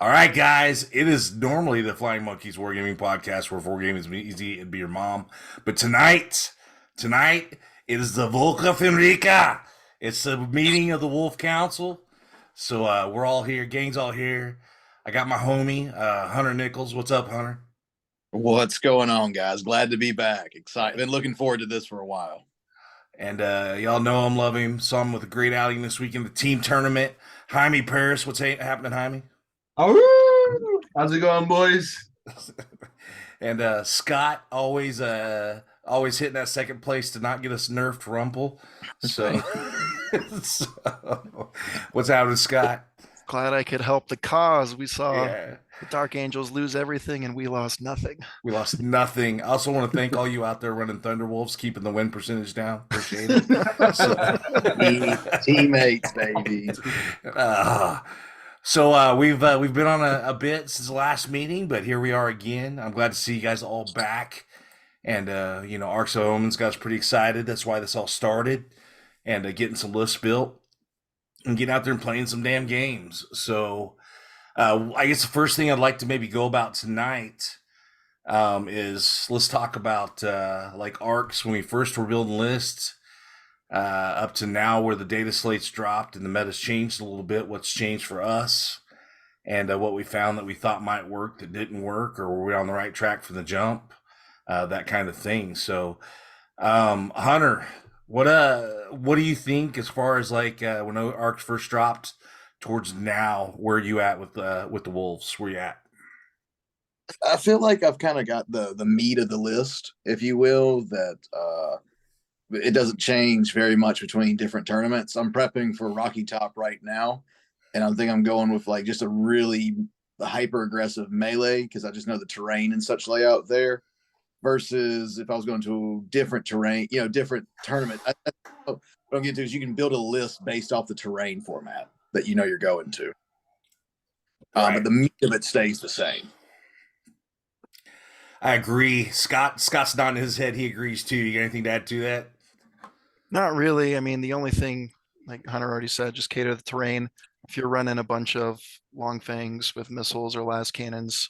All right, guys. It is normally the Flying Monkeys Wargaming podcast where wargaming is easy and be your mom. But tonight, it is the Volca Fenrica. It's the meeting of the Wolf Council. So we're all here. Gang's all here. I got my homie, Hunter Nichols. What's up, Hunter? What's going on, guys? Glad to be back. Excited. Been looking forward to this for a while. And y'all know I'm loving him. Saw him with a great outing this week in the team tournament. Jaime Paris. What's happening, Jaime? Oh, how's it going, boys? And Scott always hitting that second place to not get us nerfed Rumple. So, so what's happening, Scott? Glad I could help the cause. We saw Yeah, the Dark Angels lose everything and we lost nothing. we lost nothing. I also want to thank all you out there running Thunderwolves, keeping the win percentage down. Appreciate it. Teammates, baby. We've been on a bit since the last meeting, but here we are again. I'm glad to see you guys all back, and Arks of Omens got us pretty excited. That's why this all started, and getting some lists built and getting out there and playing some damn games. So, I guess the first thing I'd like to maybe go about tonight is let's talk about like Arks when we first were building lists. Up to now where the data slates dropped and the meta's changed a little bit, what's changed for us and what we found that we thought might work that didn't work, or were we on the right track from the jump, that kind of thing. So Hunter, what do you think as far as like when Arcs first dropped towards now, where are you at with the Wolves? Where you at? I feel like I've kind of got the meat of the list, if you will, that it doesn't change very much between different tournaments. I'm prepping for Rocky Top right now, and I think I'm going with like just a really hyper aggressive melee because I just know the terrain and such layout there. Versus if I was going to different terrain, different tournament. What I'm getting to is you can build a list based off the terrain format that you know you're going to, Right. but the meat of it stays the same. I agree. Scott's nodding his head. He agrees too. You got anything to add to that? Not really. I mean, the only thing, like Hunter already said, just cater the terrain. If you're running a bunch of long fangs with missiles or las cannons,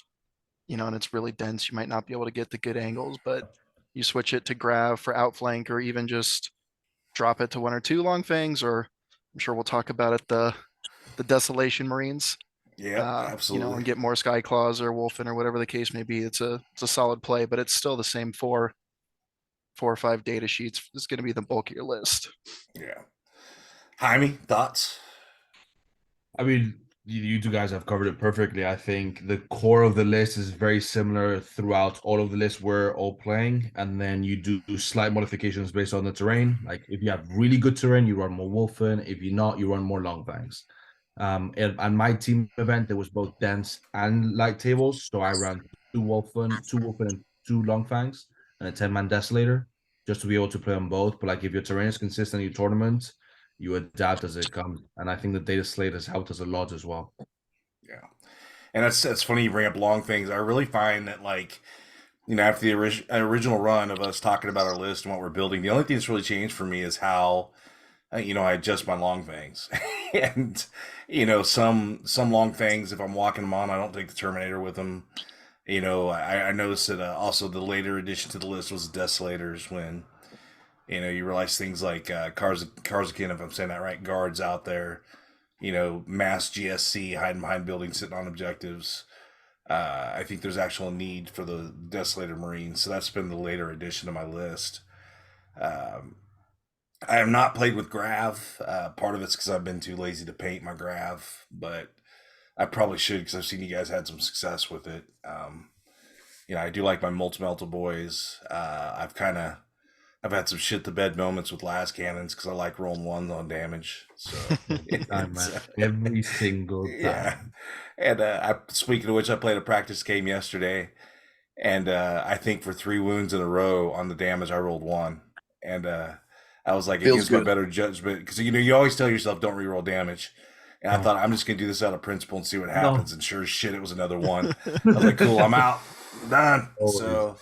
and it's really dense, you might not be able to get the good angles, but you switch it to grav for outflank, or even just drop it to one or two long fangs, or I'm sure we'll talk about it, the Desolation Marines. Yeah, absolutely. And get more Sky Claws or Wolfen or whatever the case may be. It's a solid play, but it's still the same four or five data sheets. It's going to be the bulk of your list. Yeah. Jaime, thoughts? I mean, you two guys have covered it perfectly. I think the core of the list is very similar throughout all of the lists we're all playing, and then you do slight modifications based on the terrain. Like if you have really good terrain, you run more Wolfen. If you're not, you run more long fangs. And my team event, there was both dense and light tables, so I ran two Wolfen, and two long fangs, and a 10-man desolator, just to be able to play on both. But like if your terrain is consistent in your tournament, you adapt as it comes. And I think the data slate has helped us a lot as well. Yeah. And that's funny you bring up long things. I really find that like, after the original run of us talking about our list and what we're building, the only thing that's really changed for me is how I adjust my long fangs. And some long fangs, if I'm walking them on, I don't take the Terminator with them. I noticed that also the later addition to the list was Desolators when you realize things like Karzakin, if I'm saying that right, guards out there, mass GSC hiding behind buildings, sitting on objectives. I think there's actual need for the Desolator Marines, so that's been the later addition to my list. I have not played with Grav. Part of it's because I've been too lazy to paint my Grav, but I probably should because I've seen you guys had some success with it. I do like my Multi-Melta boys. I've had some shit the bed moments with las cannons because I like rolling ones on damage. So every single time. Yeah. And speaking of which, I played a practice game yesterday, and I think for 3 wounds in a row on the damage, I rolled 1, and I was like, against my better judgment, because you always tell yourself don't reroll damage. And I thought I'm just gonna do this out of principle and see what happens. And sure as shit, it was another 1. I was like, cool, I'm out, done. So.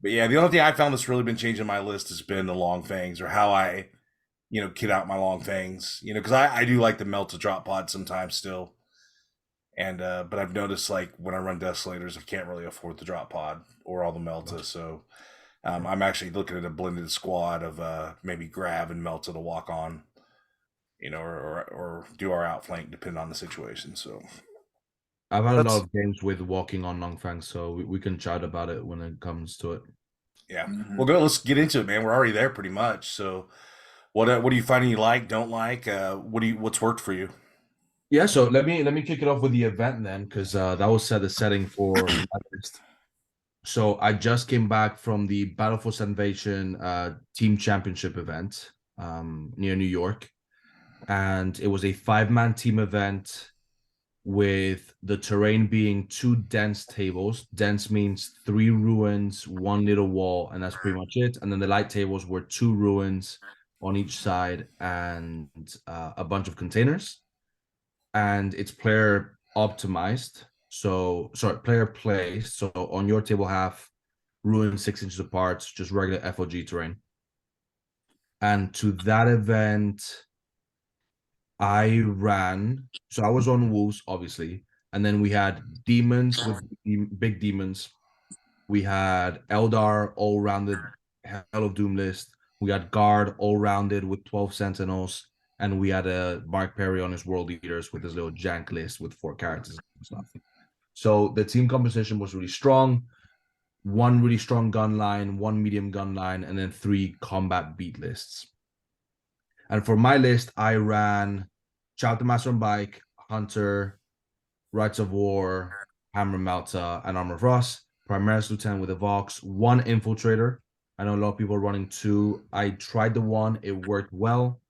But yeah, the only thing I found that's really been changing my list has been the long fangs, or how I, kit out my long fangs. Because I do like the melt to drop pod sometimes still. And but I've noticed like when I run Desolators, I can't really afford the drop pod or all the Melta, so I'm actually looking at a blended squad of maybe Grab and Melta to walk on, or do our outflank depending on the situation. So I've had a lot That's of games with walking on Longfang, so we can chat about it when it comes to it. yeah, Mhm. well, go. Let's get into it, man. We're already there pretty much. So what are you finding you like, don't like? What's worked for you? Yeah, so let me kick it off with the event then, because that will set the setting for my list. So I just came back from the Battle for Salvation team championship event near New York, and it was a 5-man team event with the terrain being 2 dense tables. Dense means 3 ruins, 1 little wall, and that's pretty much it. And then the light tables were 2 ruins on each side and a bunch of containers. And it's player optimized. So, sorry, player placed. So on your table half, ruins 6 inches apart, just regular FOG terrain. And to that event, I ran. So I was on wolves, obviously, and then we had demons with big demons. We had Eldar all rounded Hell of Doom list. We had guard all rounded with 12 sentinels, and we had a Mark Perry on his world leaders with his little jank list with 4 characters and stuff. So the team composition was really strong. One really strong gun line, one medium gun line, and then 3 combat beat lists. And for my list, I ran Shout the Master on Bike, Hunter, Rights of War, Hammer Malta, and Armor Frost. Primaris Lieutenant with a Vox, 1 Infiltrator. I know a lot of people are running 2. I tried the 1, it worked well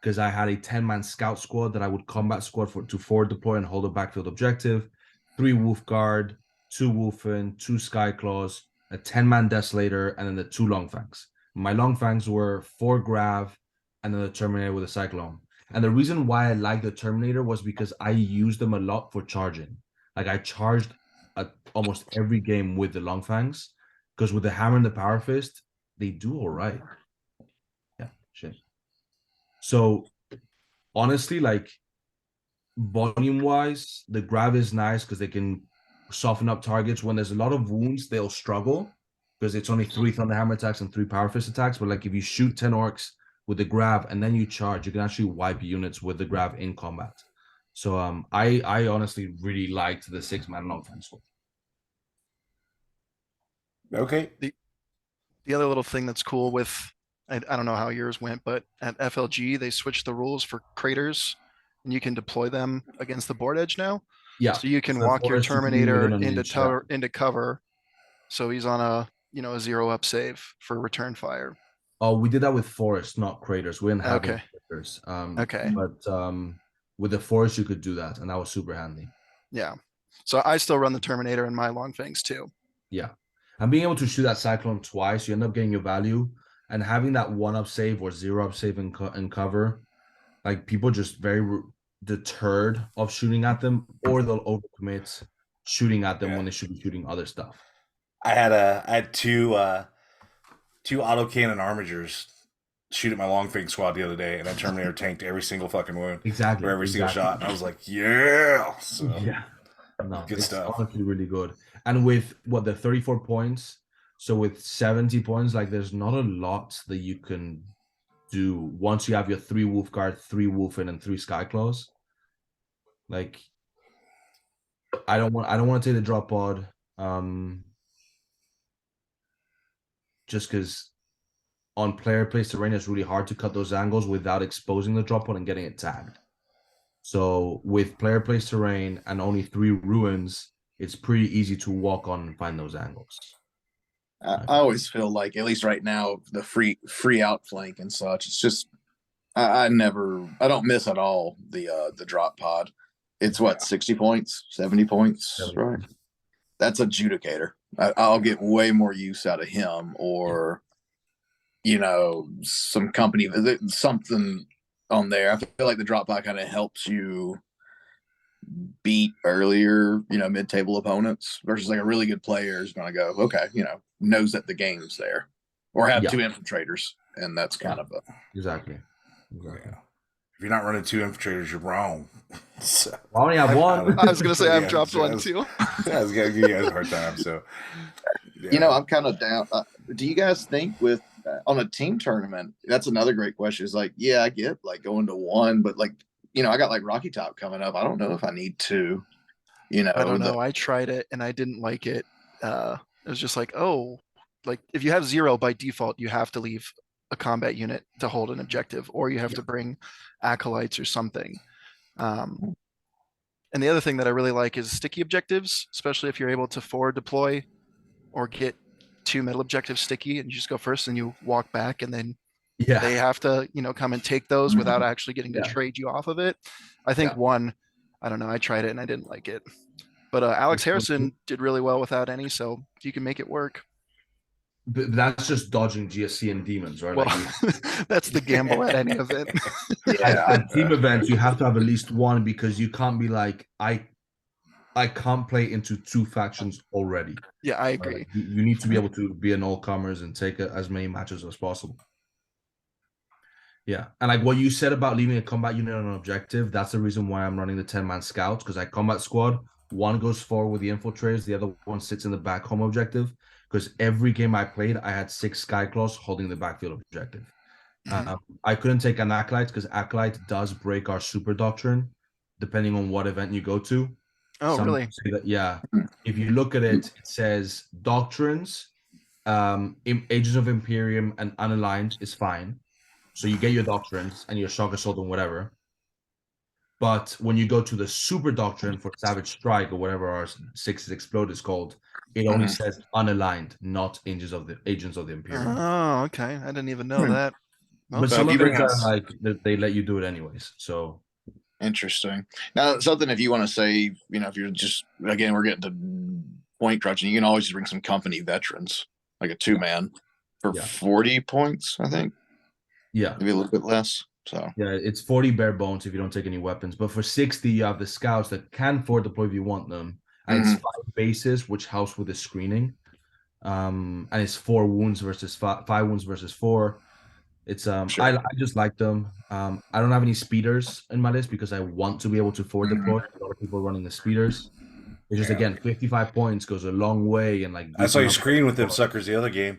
because I had a 10-man scout squad that I would combat squad to forward deploy and hold a backfield objective. 3 Wolf Guard, 2 Wolfen, 2 Skyclaws, a 10-man Desolator, and then the 2 Longfangs. My Longfangs were 4 Grav, and then the Terminator with a Cyclone. And the reason why I liked the Terminator was because I used them a lot for charging. Like I charged almost every game with the Longfangs because with the Hammer and the Power Fist, they do all right. Yeah, shit. So honestly, like volume wise, the grab is nice because they can soften up targets. When there's a lot of wounds, they'll struggle because it's only 3 Thunderhammer attacks and 3 Power Fist attacks. But like if you shoot 10 orcs with the grab and then you charge, you can actually wipe units with the grab in combat. So I honestly really liked the 6-man long fence. Okay. the other little thing that's cool with, I don't know how yours went, but at FLG they switched the rules for craters, and you can deploy them against the board edge now. Yeah. So you can The walk your forest you can be within Terminator an into inch, yeah. into cover, so he's on a a 0-up save for return fire. Oh, we did that with forest, not craters. We didn't have any Okay. craters. Okay. But with the forest you could do that, and that was super handy. Yeah. So I still run the Terminator in my long fangs too. Yeah. And being able to shoot that cyclone twice, you end up getting your value. And having that 1-up save or 0-up save in cover, like people just very deterred of shooting at them, or they'll overcommit shooting at them Yeah. when they should be shooting other stuff. I had two autocannon armigers shoot at my Longfang squad the other day, and that Terminator tanked every single fucking wound Exactly. or every single Exactly. shot. And I was like, yeah. So Yeah. No, good it's stuff. honestly really good. And with what the 34 points, so with 70 points, like there's not a lot that you can do once you have your 3 wolf guard, 3 wolfen, and 3 skyclaws. Like I don't want to take the drop pod. Just because on player place terrain, it's really hard to cut those angles without exposing the drop pod and getting it tagged. So with player place terrain and only 3 ruins, it's pretty easy to walk on and find those angles. I always feel like, at least right now, the free outflank and such, it's just I don't miss at all the drop pod. It's what, 60 points, 70 points, right? That's adjudicator. I'll get way more use out of him, or some company, something on there. I feel like the drop pod kind of helps you beat earlier, mid-table opponents, versus like a really good player is going to go, okay, knows that the game's there, or have Yeah. 2 infiltrators, and that's kind of a Exactly. Yeah. If you're not running 2 infiltrators, you're wrong. So, I only have one. I was gonna say I've yeah, dropped one just- too. I was gonna give you guys a hard time. So, You know, I'm kind of down. Do you guys think with on a team tournament? That's another great question. Is like, yeah, I get like going to one, but like, I got like Rocky Top coming up. I don't know if I need two. I don't know. I tried it and I didn't like it. It was just like, oh, like if you have 0 by default, you have to leave a combat unit to hold an objective, or you have to bring acolytes or something. And the other thing that I really like is sticky objectives, especially if you're able to forward deploy or get 2 middle objectives sticky and you just go first and you walk back and then Yeah. they have to, come and take those without actually getting to Yeah. trade you off of it. I think I don't know, I tried it and I didn't like it. But Alex Harrison did really well without any, so you can make it work. But that's just dodging GSC and demons, right? Well, that's the gamble at any event. At team events, you have to have at least one because you can't be like, I can't play into 2 factions already. Yeah, I agree. You need to be able to be an all-comers and take as many matches as possible. Yeah, and like what you said about leaving a combat unit on an objective, that's the reason why I'm running the 10-man scouts, because I combat squad, one goes forward with the infiltrators, the other one sits in the back home objective, because every game I played, I had 6 Skyclaws holding the backfield objective. I couldn't take an Acolyte because Acolyte does break our super doctrine, depending on what event you go to. Oh, really? Say that, yeah. If you look at it, it says doctrines, Agents of Imperium and Unaligned is fine. So you get your doctrines and your shock assault and whatever. But when you go to the super doctrine for Savage Strike or whatever our 6 explode is called, it only says unaligned, not Agents of the Imperium. Oh, okay. I didn't even know that. Well, but some of them are like they let you do it anyways. So interesting. Now, something if you want to say, if you're just again, we're getting to point crunching, you can always just bring some company veterans, like a 2-man for 40 points, I think. Yeah, maybe a little bit less. So yeah, it's 40 bare bones if you don't take any weapons. But for 60, you have the scouts that can forward deploy if you want them, and it's 5 bases, which helps with the screening. And it's 4 wounds versus 5 wounds versus 4. It's I just like them. I don't have any speeders in my list because I want to be able to forward deploy. A lot of people running the speeders. It's just again 55 points goes a long way, and like I saw you screen with them suckers the other game.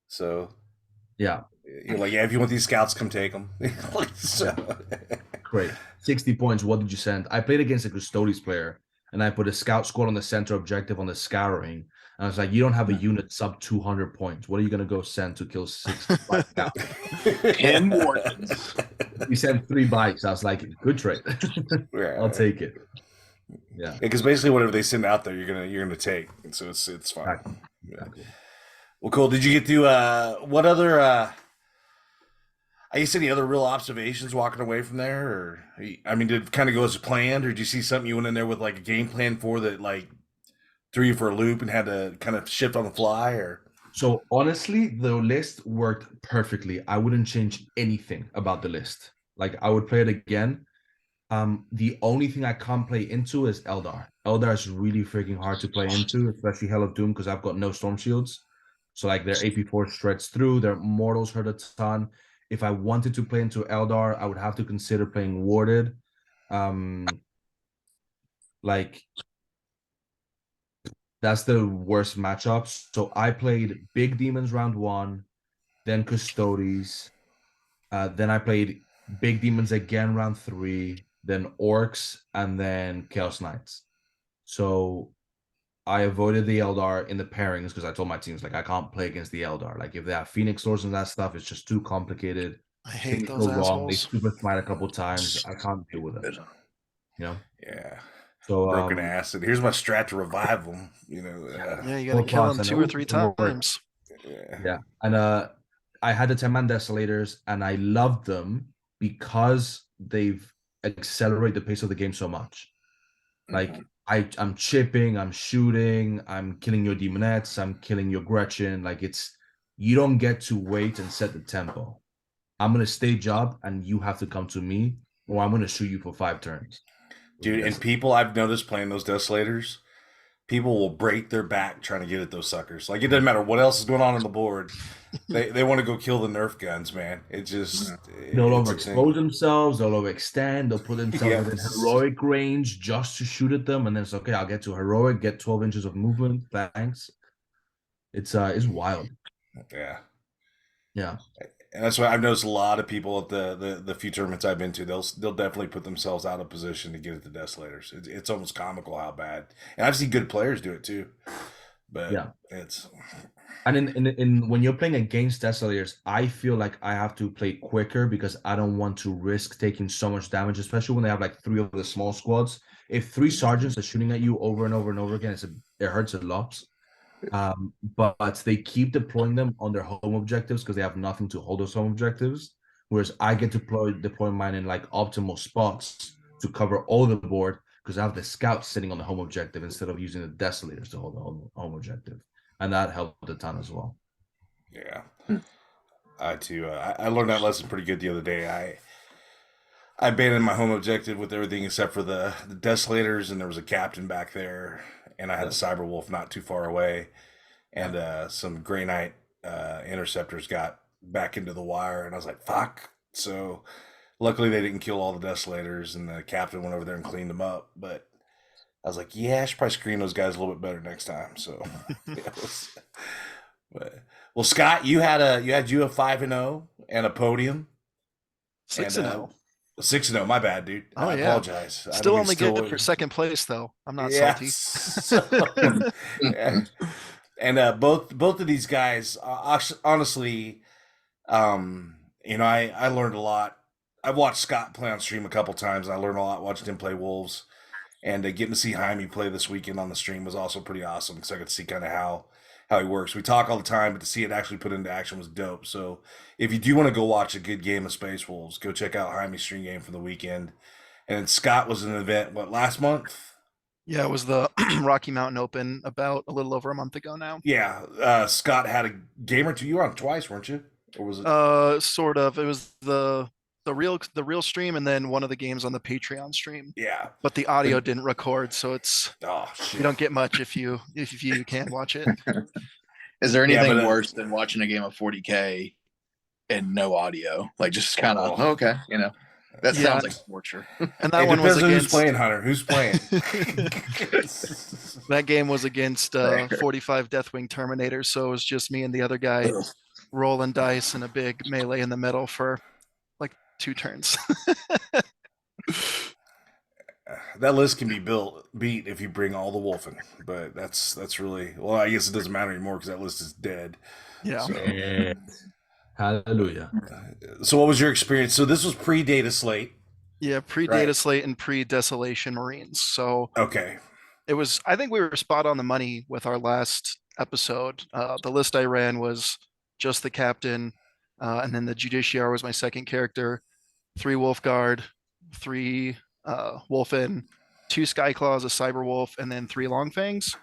So yeah, you're like, if you want these scouts, come take them. So. Great. 60 points. What did you send? I played against a Custodes player, and I put a scout squad on the center objective on the scouring. And I was like, you don't have a unit sub 200 points. What are you going to go send to kill 65 scouts? 10 wardens. You sent 3 bikes. I was like, good trade. I'll take it. Yeah. Because basically whatever they send out there, you're gonna take. And so it's fine. Exactly. Exactly. Well, cool. Did you get to what other I guess any other real observations walking away from there? Or I mean, did it kind of go as planned, or did you see something you went in there with like a game plan for that like threw you for a loop and had to kind of shift on the fly? Or so honestly, the list worked perfectly. I wouldn't change anything about the list. Like I would play it again. The only thing I can't play into is Eldar. Eldar is really freaking hard to play into, especially Hell of Doom, because I've got no storm shields. So like their AP4 shreds through, their mortals hurt a ton. If I wanted to play into Eldar, I would have to consider playing Warded. Like that's the worst matchups. So I played Big Demons round 1, then Custodes. Then I played Big Demons again round 3, then Orcs, and then Chaos Knights. So I avoided the Eldar in the pairings because I told my teams, like, I can't play against the Eldar. Like, if they have Phoenix Swords and that stuff, it's just too complicated. I hate those assholes. They super smite a couple times. I can't deal with it. You know? Yeah. So broken acid. Here's my strat to revive them. Yeah, you gotta kill them 2 or 3 times. Yeah. And I had the 10-man Desolators, and I loved them because they've accelerated the pace of the game so much. Like, I'm chipping, I'm shooting, I'm killing your Demonettes, I'm killing your Gretchen. Like, you don't get to wait and set the tempo. I'm going to stage up, and you have to come to me, or I'm going to shoot you for 5 turns. Dude, and people I've noticed playing those Desolators, people will break their back trying to get at those suckers. Like it doesn't matter what else is going on the board. They want to go kill the Nerf guns, man. They'll It's a thing. overexpose themselves, they'll overextend, they'll put themselves within Yes. heroic range just to shoot at them, and then it's okay, I'll get to heroic, get 12 inches of movement. Thanks. It's wild. Yeah. Yeah. And that's why I've noticed a lot of people at the few tournaments I've been to. They'll definitely put themselves out of position to get at the Desolators. It's almost comical how bad. And I've seen good players do it too. But Yeah. it's And in when you're playing against Desolators, I feel like I have to play quicker because I don't want to risk taking so much damage, especially when they have like 3 of the small squads. If 3 sergeants are shooting at you over and over and over again, it hurts a lot. But they keep deploying them on their home objectives because they have nothing to hold those home objectives. Whereas I get to deploy mine in like optimal spots to cover all the board because I have the scouts sitting on the home objective instead of using the Desolators to hold the home objective. And that helped a ton as well. yeah. I too. I learned that lesson pretty good the other day. I abandoned my home objective with everything except for the Desolators, and there was a captain back there, and I had a Cyber Wolf not too far away, and some Grey Knight interceptors got back into the wire, and I was like, "Fuck!" So luckily they didn't kill all the Desolators, and the captain went over there and cleaned them up. But I was like, "Yeah, I should probably screen those guys a little bit better next time." So, it was, but well, Scott, you a 5-0 and a podium. 6-0. 6-0. My bad, dude. Oh, I yeah. apologize. Still only good for second place, though. I'm not salty. Yeah. And both of these guys, honestly, I learned a lot. I've watched Scott play on stream a couple times. And I learned a lot watching him play Wolves, and getting to see Jaime play this weekend on the stream was also pretty awesome because I could see kind of how he works. We talk all the time, but to see it actually put into action was dope. So if you do want to go watch a good game of Space Wolves, go check out Jaime's stream game from the weekend. And Scott was in an event, last month? Yeah, it was the Rocky Mountain Open about a little over a month ago now. Yeah. Scott had a game or two. You were on twice, weren't you? Or was it? Sort of. It was the real stream and then one of the games on the Patreon stream. Yeah. But the audio didn't record, so it's shit. You don't get much if you can watch it. Is there anything worse than watching a game of 40K and no audio? Like just kind of okay, that sounds like torture. And that one was against who's playing, Hunter. Who's playing? That game was against 45 Deathwing Terminators, so it was just me and the other guy rolling dice and a big melee in the middle for like 2 turns. That list can be beat if you bring all the wolfing, but that's really I guess it doesn't matter anymore because that list is dead. Yeah. So, hallelujah. So what was your experience? So this was pre-data slate. Yeah, pre-data slate and pre-Desolation Marines. So okay, I think we were spot on the money with our last episode. The list I ran was just the captain, and then the Judiciary was my second character, 3 Wolf Guard, 3 Wolfen, 2 Skyclaws, a Cyber Wolf, and then 3 Longfangs,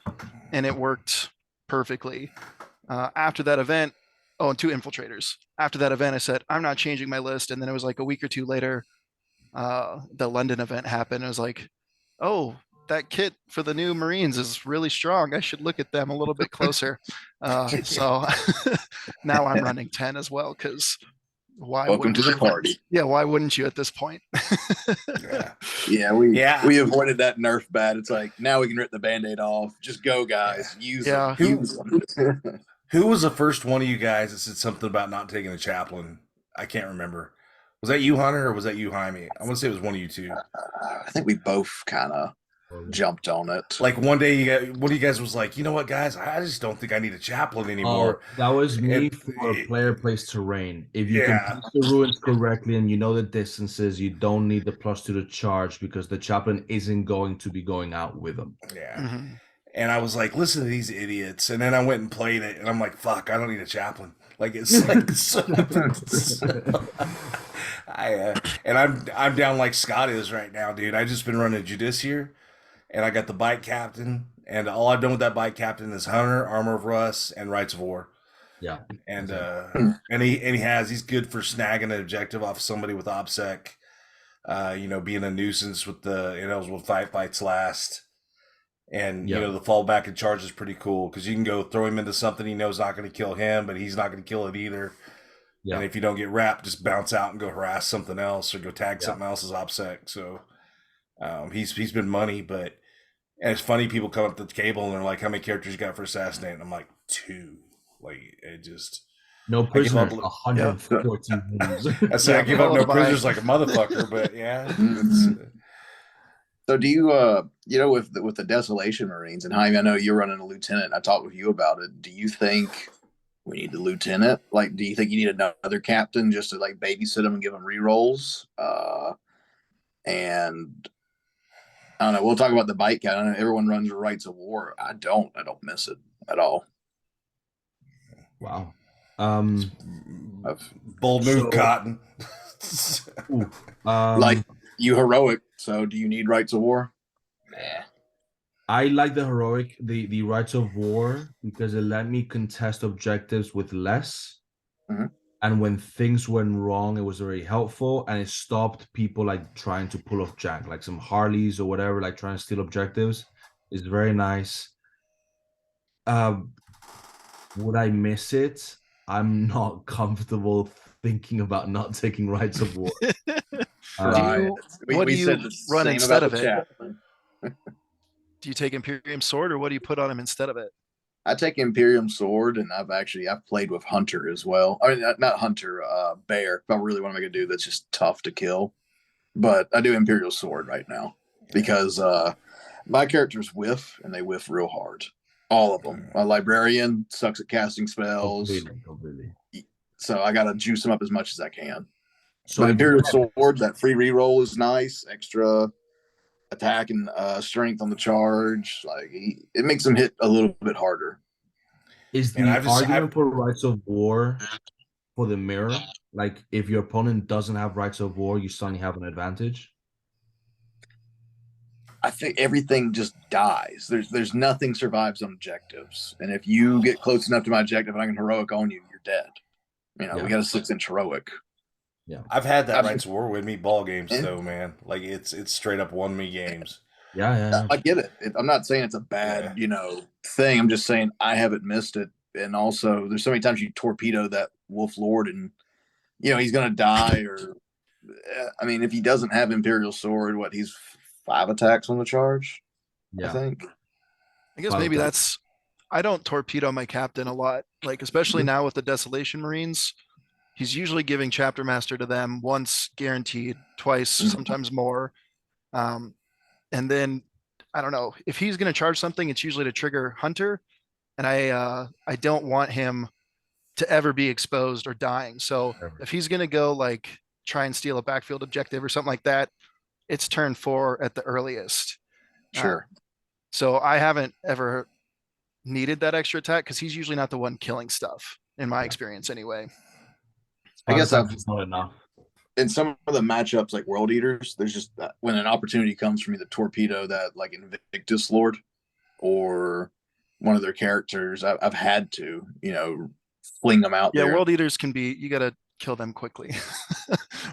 and it worked perfectly. After that event, and 2 Infiltrators. After that event, I said, I'm not changing my list, and then it was like a week or 2 later, the London event happened. It was like, oh, that kit for the new Marines is really strong. I should look at them a little bit closer. So now I'm running 10 as well, because welcome to the party. Yeah, why wouldn't you at this point? We avoided that nerf bat. It's like now we can rip the band-aid off. Just go, guys. Use them. Who was the first one of you guys that said something about not taking a chaplain? I can't remember. Was that you, Hunter, or was that you, Jaime? I want to say it was one of you two. I think we both kind of jumped on it. Like one day, one of you guys was like, you know what, guys? I just don't think I need a chaplain anymore. That was me for a player plays terrain. If you can place the ruins correctly and you know the distances, you don't need the +2 to charge because the chaplain isn't going to be going out with them. Yeah. Mm-hmm. And I was like, listen to these idiots. And then I went and played it, and I'm like, fuck, I don't need a chaplain. Like it's like I'm down like Scott is right now, dude. I just been running Judiciary, and I got the bike captain, and all I've done with that bike captain is Hunter, Armor of Rust, and Rights of War. Yeah, and he's good for snagging an objective off somebody with OBSEC. Being a nuisance with the with fights last. And Yeah. the fallback and charge is pretty cool because you can go throw him into something he knows not going to kill him, but he's not going to kill it either. Yeah. And if you don't get wrapped, just bounce out and go harass something else or go tag Yeah. something else's OPSEC. So he's been money, but and it's funny people come up to the table and they're like, "How many characters you got for assassinate?" And I'm like, 2. Like it just No I give up. prisoners, 114 wounds. I say I give up no followed by- prisoners like a motherfucker, but yeah. Mhm. So do you with the Desolation Marines and Jaime, I know you're running a lieutenant. I talked with you about it. Do you think we need a lieutenant? Like, do you think you need another captain just to like babysit them and give them rerolls? And I don't know. We'll talk about the bite count. I know everyone runs Rights of War. I don't. I don't miss it at all. Wow. Bold move, So- Cotton. Ooh, Like you heroic. So do you need Rights of War? Nah. I like the heroic, the rights of war because it let me contest objectives with less. Mhm. And when things went wrong, it was very helpful, and it stopped people like trying to pull off Jack, like some Harleys or whatever, like trying to steal objectives. It's very nice. Would I miss it? I'm not comfortable thinking about not taking rights of war. Right. what do you said the run same instead about of the it? chaplain. Do you take Imperium Sword, or what do you put on him instead of it? I take Imperium Sword, and I've played with Hunter as well. I mean, not Hunter, Bear. If I really want to make a dude that's just tough to kill, but I do Imperial Sword right now because my characters whiff, and they whiff real hard. All of them. My librarian sucks at casting spells, Completely. so I gotta juice them up as much as I can. So But I Imperial get- Sword, that free reroll is nice. Extra attack and strength on the charge. Like it makes them hit a little bit harder. is And the argument for rights of war for the mirror, like if your opponent doesn't have rights of war, you suddenly have an advantage? I think everything just dies. There's nothing survives on objectives. And if you get close enough to my objective and I can heroic on you, you're dead. We Yeah. got a 6-inch heroic. I've had that I've- Rights of War with me ball games Yeah. though, man. Like it's straight up won me games. Yeah. I get it. I'm not saying it's a bad, thing. I'm just saying I haven't missed it. And also there's so many times you torpedo that Wolf Lord and he's gonna die or I mean if he doesn't have Imperial Sword, he's 5 attacks on the charge, I Yeah. think. I guess Well maybe done. I don't torpedo my captain a lot, like especially Mm-hmm. now with the Desolation Marines. He's usually giving chapter master to them once guaranteed, twice, Mhm. sometimes more. And then I don't know if he's going to charge something, it's usually to trigger Hunter, and I don't want him to ever be exposed or dying. So Ever. if he's going to go like try and steal a backfield objective or something like that, it's turn 4 at the earliest. Sure. So I haven't ever needed that extra attack because he's usually not the one killing stuff in my experience anyway. I guess It's not enough. in some of the matchups like World Eaters, there's just when an opportunity comes for me to torpedo that like Invictus Lord or one of their characters, I've had to, fling them out Yeah, there. World Eaters can be, you got to kill them quickly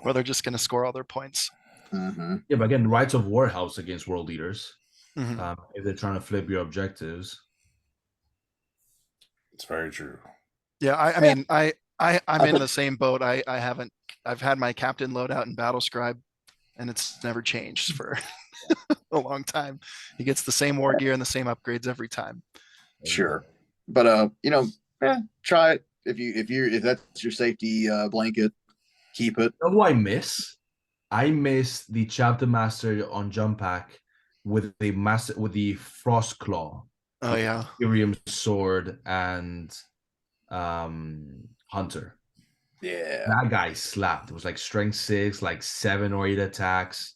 or they're just going to score all their points. Mm-hmm. Yeah, but again, rights of war helps against world eaters Mhm. if they're trying to flip your objectives. It's very true. Yeah, I mean, I'm in thought- the same boat. I've had my captain loadout in Battle Scribe, and it's never changed for a long time. He gets the same war gear and the same upgrades every time. Sure. But try it if that's your safety blanket, keep it. You know who I miss? I miss the chapter master on jump pack with the frost claw, Oh yeah. Imperium sword, and Hunter. Yeah. That guy slapped. It was like strength 6, like 7 or 8 attacks.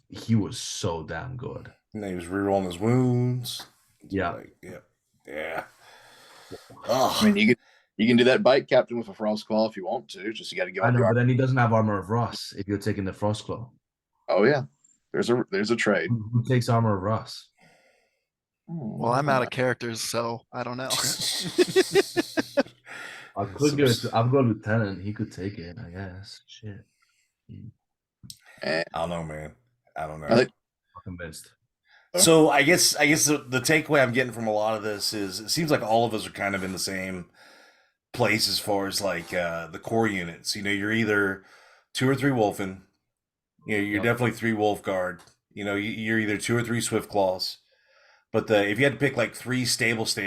He was so damn good. And then he was rerolling his wounds. Yeah. Yeah. I mean you can do that bite captain with a frost claw if you want to. Just you got to give I up know, your but then he doesn't have armor of Ross if you're taking the frost claw. Oh yeah. There's a trade. Who takes armor of Ross? Well, I'm out of characters, so I don't know. I've got lieutenant. He could take it, I guess. Shit. Eh, I don't know, man. I don't know. I think I'm convinced. So I guess the takeaway I'm getting from a lot of this is it seems like all of us are kind of in the same place as far as like the core units. You know, you're either 2 or 3 Wolfen. You know, you're Yep. definitely 3 Wolf Guard. You know, you're either 2 or 3 Swift Claws. But if you had to pick like 3 stables,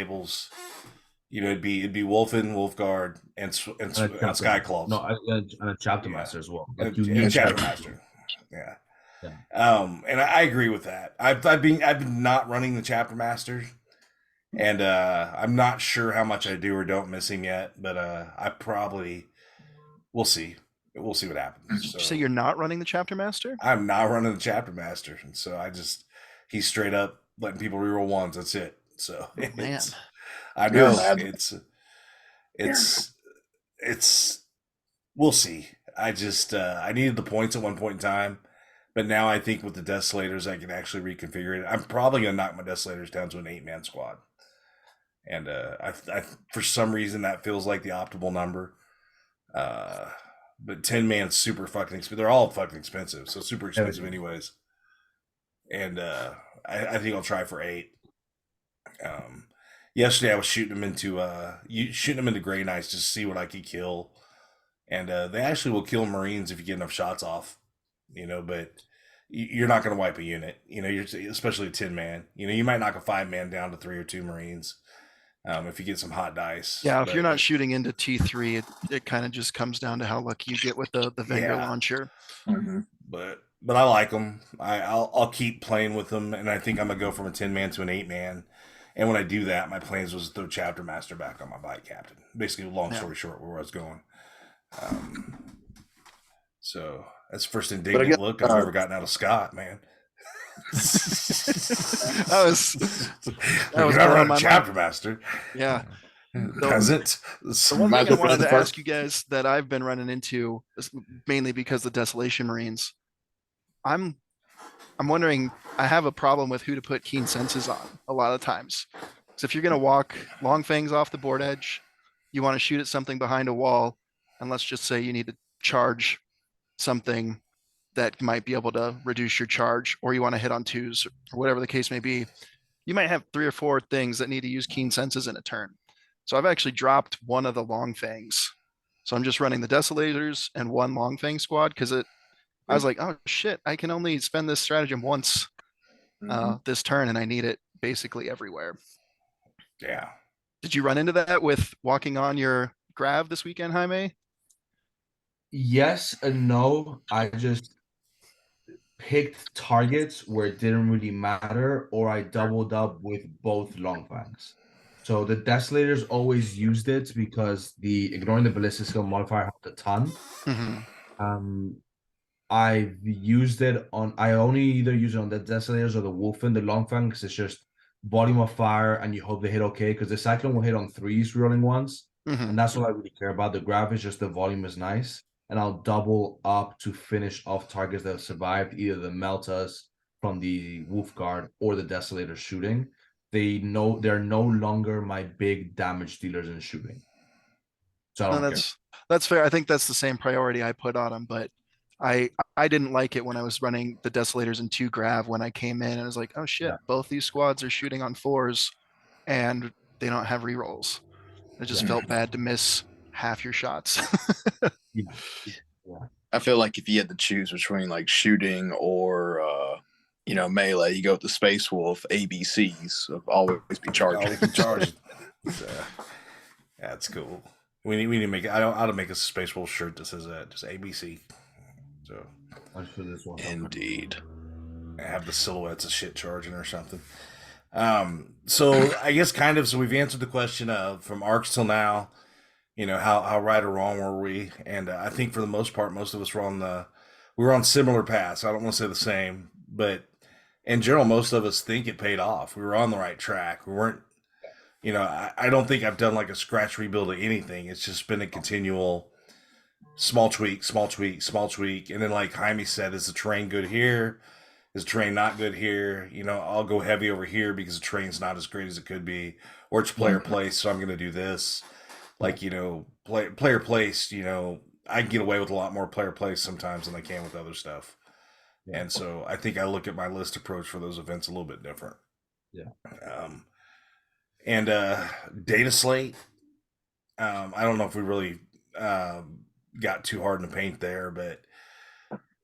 you know, it'd be Wolfen, Wolfguard, And a and chapter Sky master. Claws. No, and a chapter Yeah, master as well. Like and you a need Chapter chapter. Master. Yeah. Yeah. And I agree with that. I've been not running the Chapter Master, and I'm not sure how much I do or don't miss him yet. But I probably we'll see. We'll see what happens. Did So you say you're not running the chapter master? I'm not running the Chapter Master, and so he's straight up letting people reroll ones. That's it. So Oh, man. it's I You're know mad. it's it's we'll see. I needed the points at one point in time, but now I think with the Desolators I can actually reconfigure it. I'm probably gonna knock my Desolators down to an 8-man squad, and I for some reason that feels like the optimal number. Uh, but 10-man's super fucking expensive. They're all fucking expensive, so super expensive anyways. And I think I'll try for 8. Um, Yesterday I was shooting them into Grey Knights just to see what I could kill, and they actually will kill Marines if you get enough shots off, you know. But you're not going to wipe a unit, you know. You're especially a 10-man. You know, you might knock a 5-man down to 3 or 2 Marines if you get some hot dice. Yeah, if but, you're not shooting into T3, it kind of just comes down to how lucky you get with the Venger Yeah. launcher. Mhm. but I like them. I'll keep playing with them, and I think I'm gonna go from a 10-man to an 8-man. And when I do that, my plans was to throw Chapter Master back on my bike captain. Basically, long story short, where I was going. So that's the first indignant again, look I've ever gotten out of Scott, man. That was You're not blowing running my Chapter Master. Yeah. Peasant. The one Might thing I as well wanted run to first. ask you guys that I've been running into, mainly because the Desolation Marines, I'm wondering, I have a problem with who to put keen senses on a lot of times. So if you're going to walk long fangs off the board edge, you want to shoot at something behind a wall, and let's just say you need to charge something that might be able to reduce your charge, or you want to hit on 2s or whatever the case may be, you might have 3 or 4 things that need to use keen senses in a turn. So I've actually dropped one of the long fangs. So I'm just running the Desolators and 1 long fang squad because I was like, oh shit, I can only spend this stratagem once Mhm. this turn, and I need it basically everywhere. Yeah. Did you run into that with walking on your Grav this weekend, Jaime? Yes and no. I just picked targets where it didn't really matter, or I doubled up with both long fangs. So the Desolators always used it because the ignoring the ballistic skill modifier helped a ton. Mm-hmm. I've used it on. I only either use it on the Desolators or the Wolfen, the long fang, because it's just volume of fire and you hope they hit okay. Because the Cyclone will hit on 3s rolling ones, Mm-hmm. and that's all I really care about. The Grav is just the volume is nice, and I'll double up to finish off targets that have survived either the Meltas from the Wolf Guard or the Desolator shooting. They're no longer my big damage dealers in shooting, so I No, don't care. that's fair. I think that's the same priority I put on them, but I didn't like it when I was running the Desolators and 2 Grav when I came in and I was like, oh shit, Yeah. both these squads are shooting on 4s and they don't have rerolls. It just Yeah. felt bad to miss half your shots. Yeah. Yeah. I feel like if you had to choose between like shooting or melee, you go with the Space Wolf ABCs of always be charging. Always be charged. That's cool. We need to make it. I ought to make a Space Wolf shirt that says that, just ABC. So I'm sure this one. Indeed. have the silhouettes of shit charging or something. So I guess kind of. So we've answered the question of from Arks till now. You know how right or wrong were we? And I think for the most part, most of us were on similar paths. I don't want to say the same, but in general, most of us think it paid off. We were on the right track. We weren't. You know, I don't think I've done like a scratch rebuild of anything. It's just been a continual small tweak, small tweak, small tweak. And then like Jaime said, is the terrain good here? Is the terrain not good here? You know, I'll go heavy over here because the terrain's not as great as it could be. Or it's player place, so I'm going to do this. Like, you know, player place, you know, I can get away with a lot more player place sometimes than I can with other stuff. And so I think I look at my list approach for those events a little bit different. Yeah. Um, and data slate. I don't know if we really got too hard in the paint there, but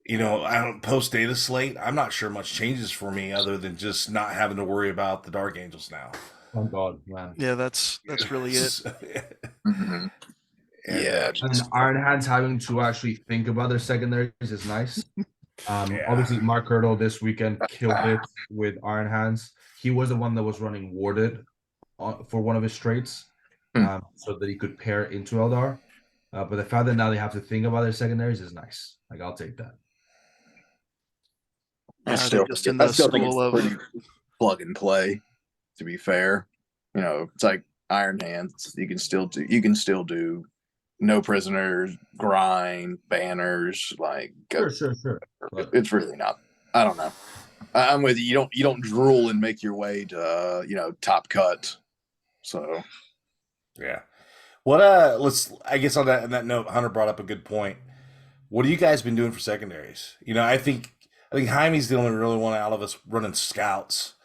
I don't post data slate. I'm not sure much changes for me other than just not having to worry about the Dark Angels now. Thank God, man. Yeah, that's really it. Mhm. And Yeah, And Iron Hands having to actually think about their secondaries is nice. Yeah. Obviously, Mark Hurdle this weekend killed it with Iron Hands. He was the one that was running Warded for one of his traits, so that he could pair into Eldar. But the fact that now they have to think about their secondaries is nice. Like, I'll take that. I Are they still, just in I the still think it's school of pretty plug and play. To be fair, it's like Iron Hands. You can still do no prisoners, grind, banners. Like Sure. But it's really not. I don't know. I'm with you. You don't drool and make your way to top cut. So Yeah. What let's I guess on that note, Hunter brought up a good point. What have you guys been doing for secondaries? I think Jaime's the only really one out of us running scouts.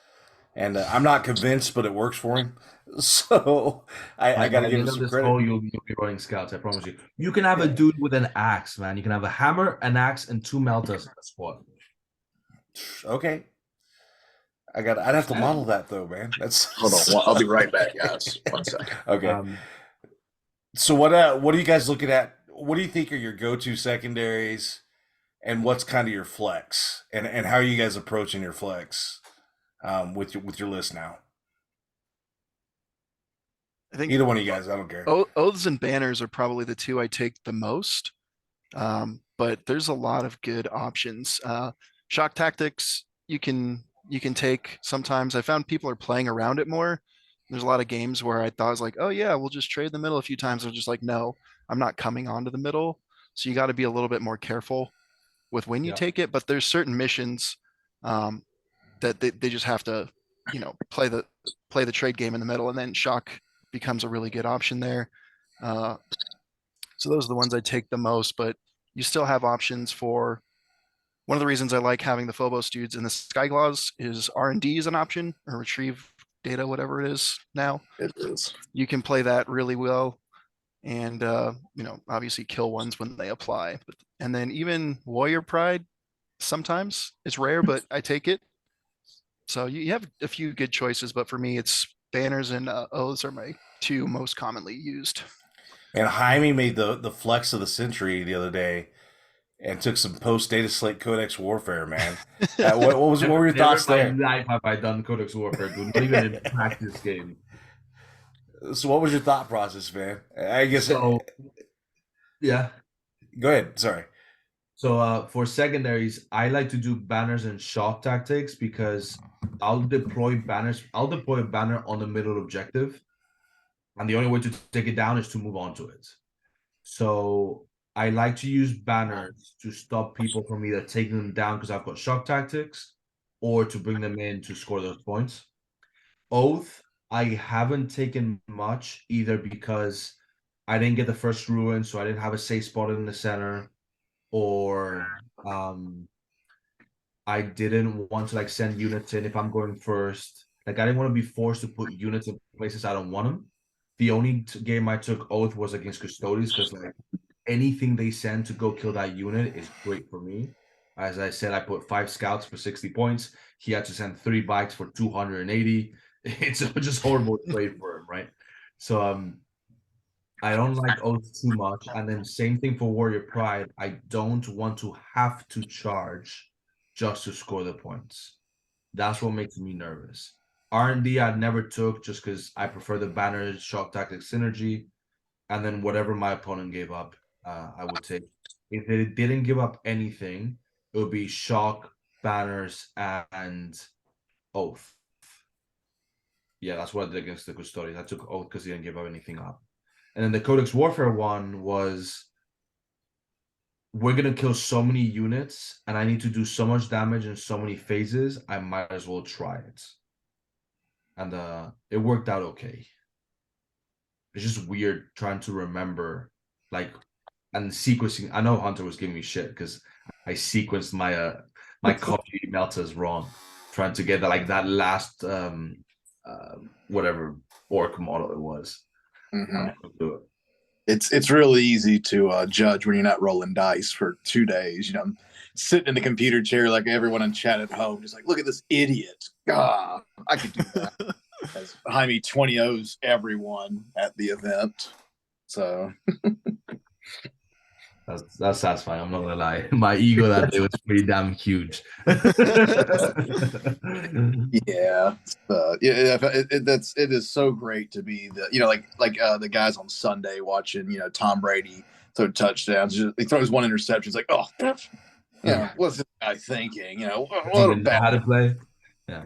And I'm not convinced, but it works for him. So I like got to by the give him end of some this credit. call, you'll be running scouts. I promise you. You can have a Yeah. dude with an axe, man. You can have a hammer, an axe, and 2 meltas in a squad. Okay. I'd have to model that though, man. That's hold on. I'll be right back, guys. 1 second. okay. So what are you guys looking at? What do you think are your go-to secondaries, and what's kind of your flex, and how are you guys approaching your flex with your list now? I think Either one of you guys, I don't care. oaths and banners are probably the two I take the most. But there's a lot of good options. Shock tactics you can take sometimes. I found people are playing around it more. There's a lot of games where I thought I was like, oh yeah, we'll just trade the middle a few times. I'm just like, no, I'm not coming onto the middle. So you got to be a little bit more careful with when you Yeah. take it. But there's certain missions that they just have to, play the trade game in the middle, and then shock becomes a really good option there. Uh, so those are the ones I take the most, but you still have options for one of the reasons I like having the Phobos dudes in the Skyglaws is R&D is an option, or retrieve data, whatever it is now. It is. You can play that really well and obviously kill ones when they apply. And then even Warrior Pride sometimes it's rare, but I take it. So you have a few good choices, but for me it's banners and oaths are my two most commonly used. And Jaime made the flex of the century the other day, and took some post data slate codex warfare, man. What were your thoughts Never there? in my life have I done Codex Warfare, dude. Not even in practice game. So what was your thought process, man? I guess So, yeah. Go ahead. Sorry. So for secondaries, I like to do banners and shock tactics because I'll deploy banners. I'll deploy a banner on the middle objective, and the only way to take it down is to move on to it. So I like to use banners to stop people from either taking them down because I've got shock tactics, or to bring them in to score those points. Oath, I haven't taken much either because I didn't get the first ruin, so I didn't have a safe spot in the center, or I didn't want to send units in if I'm going first. I didn't want to be forced to put units in places I don't want them. The only game I took Oath was against Custodes because anything they send to go kill that unit is great for me. As I said, I put 5 scouts for 60 points. He had to send 3 bikes for 280. It's just horrible trade for him, right? So I don't like Oath too much. And then same thing for Warrior Pride. I don't want to have to charge just to score the points. That's what makes me nervous. R&D I never took just because I prefer the banner shock tactic synergy. And then whatever my opponent gave up, I would take. If they didn't give up anything, it would be shock, banners, and oath. Yeah, that's what I did against the Custodians. I took oath because he didn't give up anything up. And then the Codex Warfare one was, we're going to kill so many units, and I need to do so much damage in so many phases, I might as well try it. And it worked out okay. It's just weird trying to remember, and sequencing. I know Hunter was giving me shit because I sequenced my coffee melters wrong, trying to get that last whatever orc model it was. Mhm. I couldn't do it. It's really easy to judge when you're not rolling dice for 2 days. I'm sitting in the computer chair like everyone in chat at home, just like, look at this idiot. God, I could do that. As behind me, 20 O's everyone at the event. So That's satisfying. I'm not gonna lie. My ego that day was pretty damn huge. yeah, it is so great to be the guys on Sunday watching Tom Brady throw touchdowns. He throws one interception. It's like, oh, what's this guy thinking? Does he What a even know bad how to play? Yeah.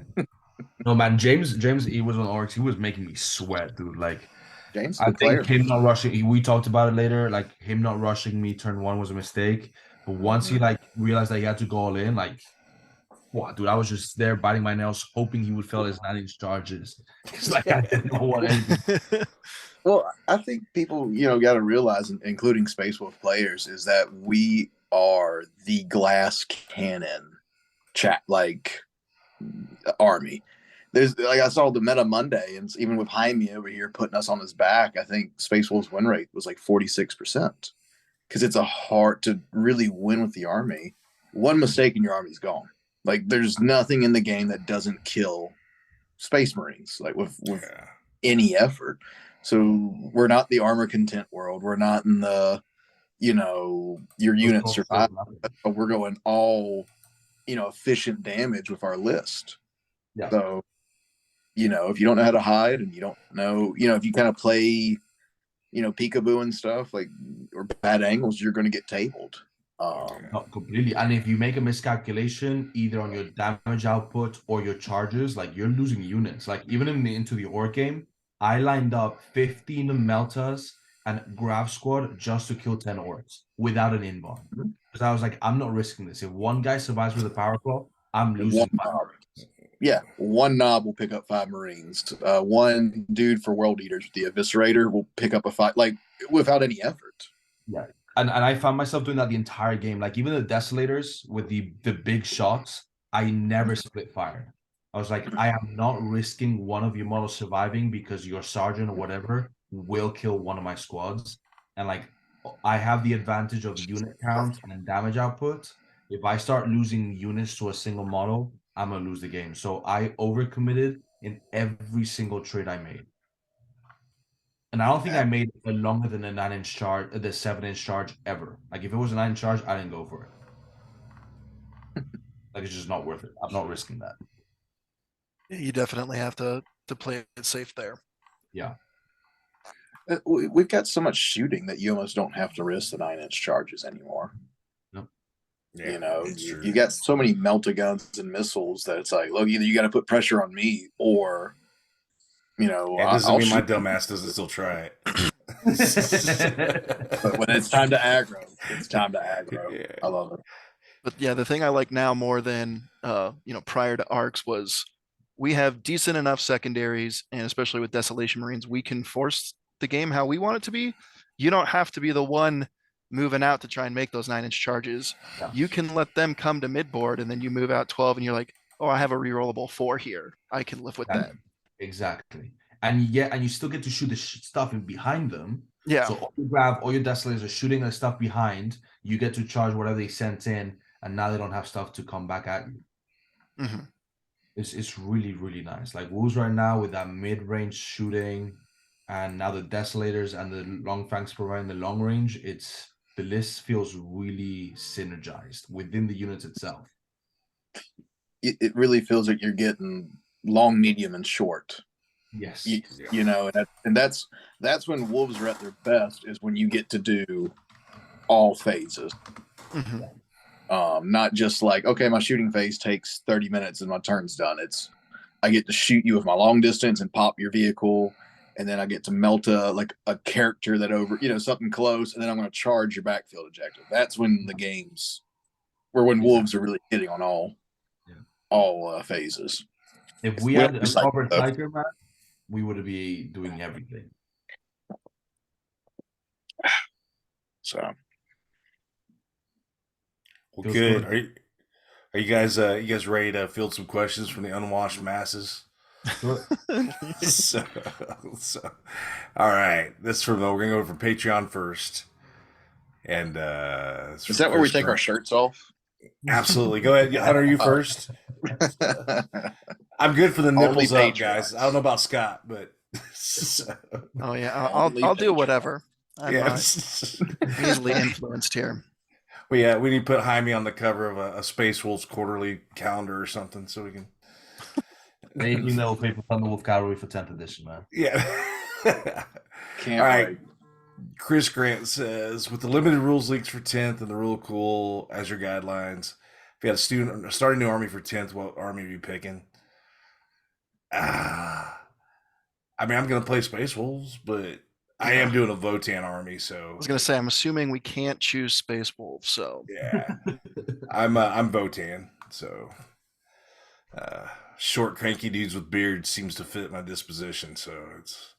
No man, James, he was on Arks. He was making me sweat, dude. Like James, I good player. think him not rushing. We talked about it later. Like him not rushing me turn one was a mistake. But once he like realized that he had to go all in, like, wow, dude, I was just there biting my nails, hoping he would fail his 9-inch charges. Because like I didn't know what anything. Well, I think people, got to realize, including Space Wolf players, is that we are the glass cannon chat army. There's like I saw the meta Monday, and even with Jaime over here putting us on his back, I think Space Wolf's win rate was like 46% because it's a hard to really win with the army. One mistake and your army's gone. Like there's nothing in the game that doesn't kill Space Marines like with any effort. So we're not the armor content world. We're not in the your unit survive. We're going all efficient damage with our list. Yeah. So if you don't know how to hide and you don't know, if you kind of play, peekaboo and stuff like or bad angles, you're going to get tabled. Not completely. And if you make a miscalculation either on your damage output or your charges, like you're losing units. Like even into the Orc game, I lined up 15 Meltas and Grav Squad just to kill 10 Orcs without an inbound. Because I was like, I'm not risking this. If one guy survives with a power claw, I'm losing Yeah, one knob will pick up 5 Marines. One dude for World Eaters, the Eviscerator, will pick up a 5, like without any effort. Yeah, and I found myself doing that the entire game. Like even the Desolators with the big shots, I never split fire. I was like, I am not risking one of your models surviving because your sergeant or whatever will kill one of my squads. And like I have the advantage of unit count and damage output. If I start losing units to a single model, I'm gonna lose the game. So I overcommitted in every single trade I made. And I don't think I made a longer than a 9-inch charge, the 7-inch charge ever. Like if it was a 9-inch charge, I didn't go for it. Like it's just not worth it. I'm not risking that. You definitely have to play it safe there. Yeah. We've got so much shooting that you almost don't have to risk the 9-inch charges anymore. No. Yeah, you got so many melta-guns and missiles that it's like, look, either you got to put pressure on me or, it doesn't mean my dumbass doesn't still try it. But when it's time to aggro, it's time to aggro. Yeah. I love it. But yeah, the thing I like now more than prior to Arks was we have decent enough secondaries, and especially with Desolation Marines, we can force the game how we want it to be. You don't have to be the one moving out to try and make those 9-inch charges. Yeah. You can let them come to midboard, and then you move out 12, and you're like, oh, I have a rerollable 4 here. I can live with that. Exactly. And you still get to shoot the stuff in behind them. Yeah. So all you grab, all your Desolators are shooting the stuff behind. You get to charge whatever they sent in, and now they don't have stuff to come back at you. Mm-hmm. It's really, really nice. Like Wolves right now with that mid-range shooting, and now the Desolators and the Long Fangs providing the long range, the list feels really synergized within the units itself. It really feels like you're getting long, medium, and short. Yes. And that's when Wolves are at their best, is when you get to do all phases. Mm-hmm. Not just like, okay, my shooting phase takes 30 minutes and my turn's done. I get to shoot you with my long distance and pop your vehicle, and then I get to melt a character that over, something close, and then I'm going to charge your backfield objective. That's when the games, when Wolves are really hitting on all phases. If we had a proper Tiger map, we would be doing everything. So. Well, good. Are Are you guys ready to field some questions from the unwashed masses? so, so, all right. This from we're gonna go from Patreon first, and it's Is from that where we Chris take our Grant. shirts off? Absolutely. Go ahead, Hunter. You Oh. first. I'm good for the Only nipples up, Patreons. guys. I don't know about Scott, but Oh yeah, Only I'll do Patreon. whatever. I'm yeah. easily influenced here. we need to put Jaime on the cover of a Space Wolves quarterly calendar or something, so we can. Anything that will pay for Thunderwolf Cavalry for 10th edition, man. Yeah. Can't All right. wait. Chris Grant says, with the limited rules leaks for 10th and the rule cool as your guidelines, if you had start a new army for 10th, what army are you picking? I mean, I'm going to play Space Wolves, but I am doing a Votan army, so. I was gonna say, I'm assuming we can't choose Space Wolves, so Yeah. I'm Votan, so. Short, cranky dudes with beards seems to fit my disposition, so it's.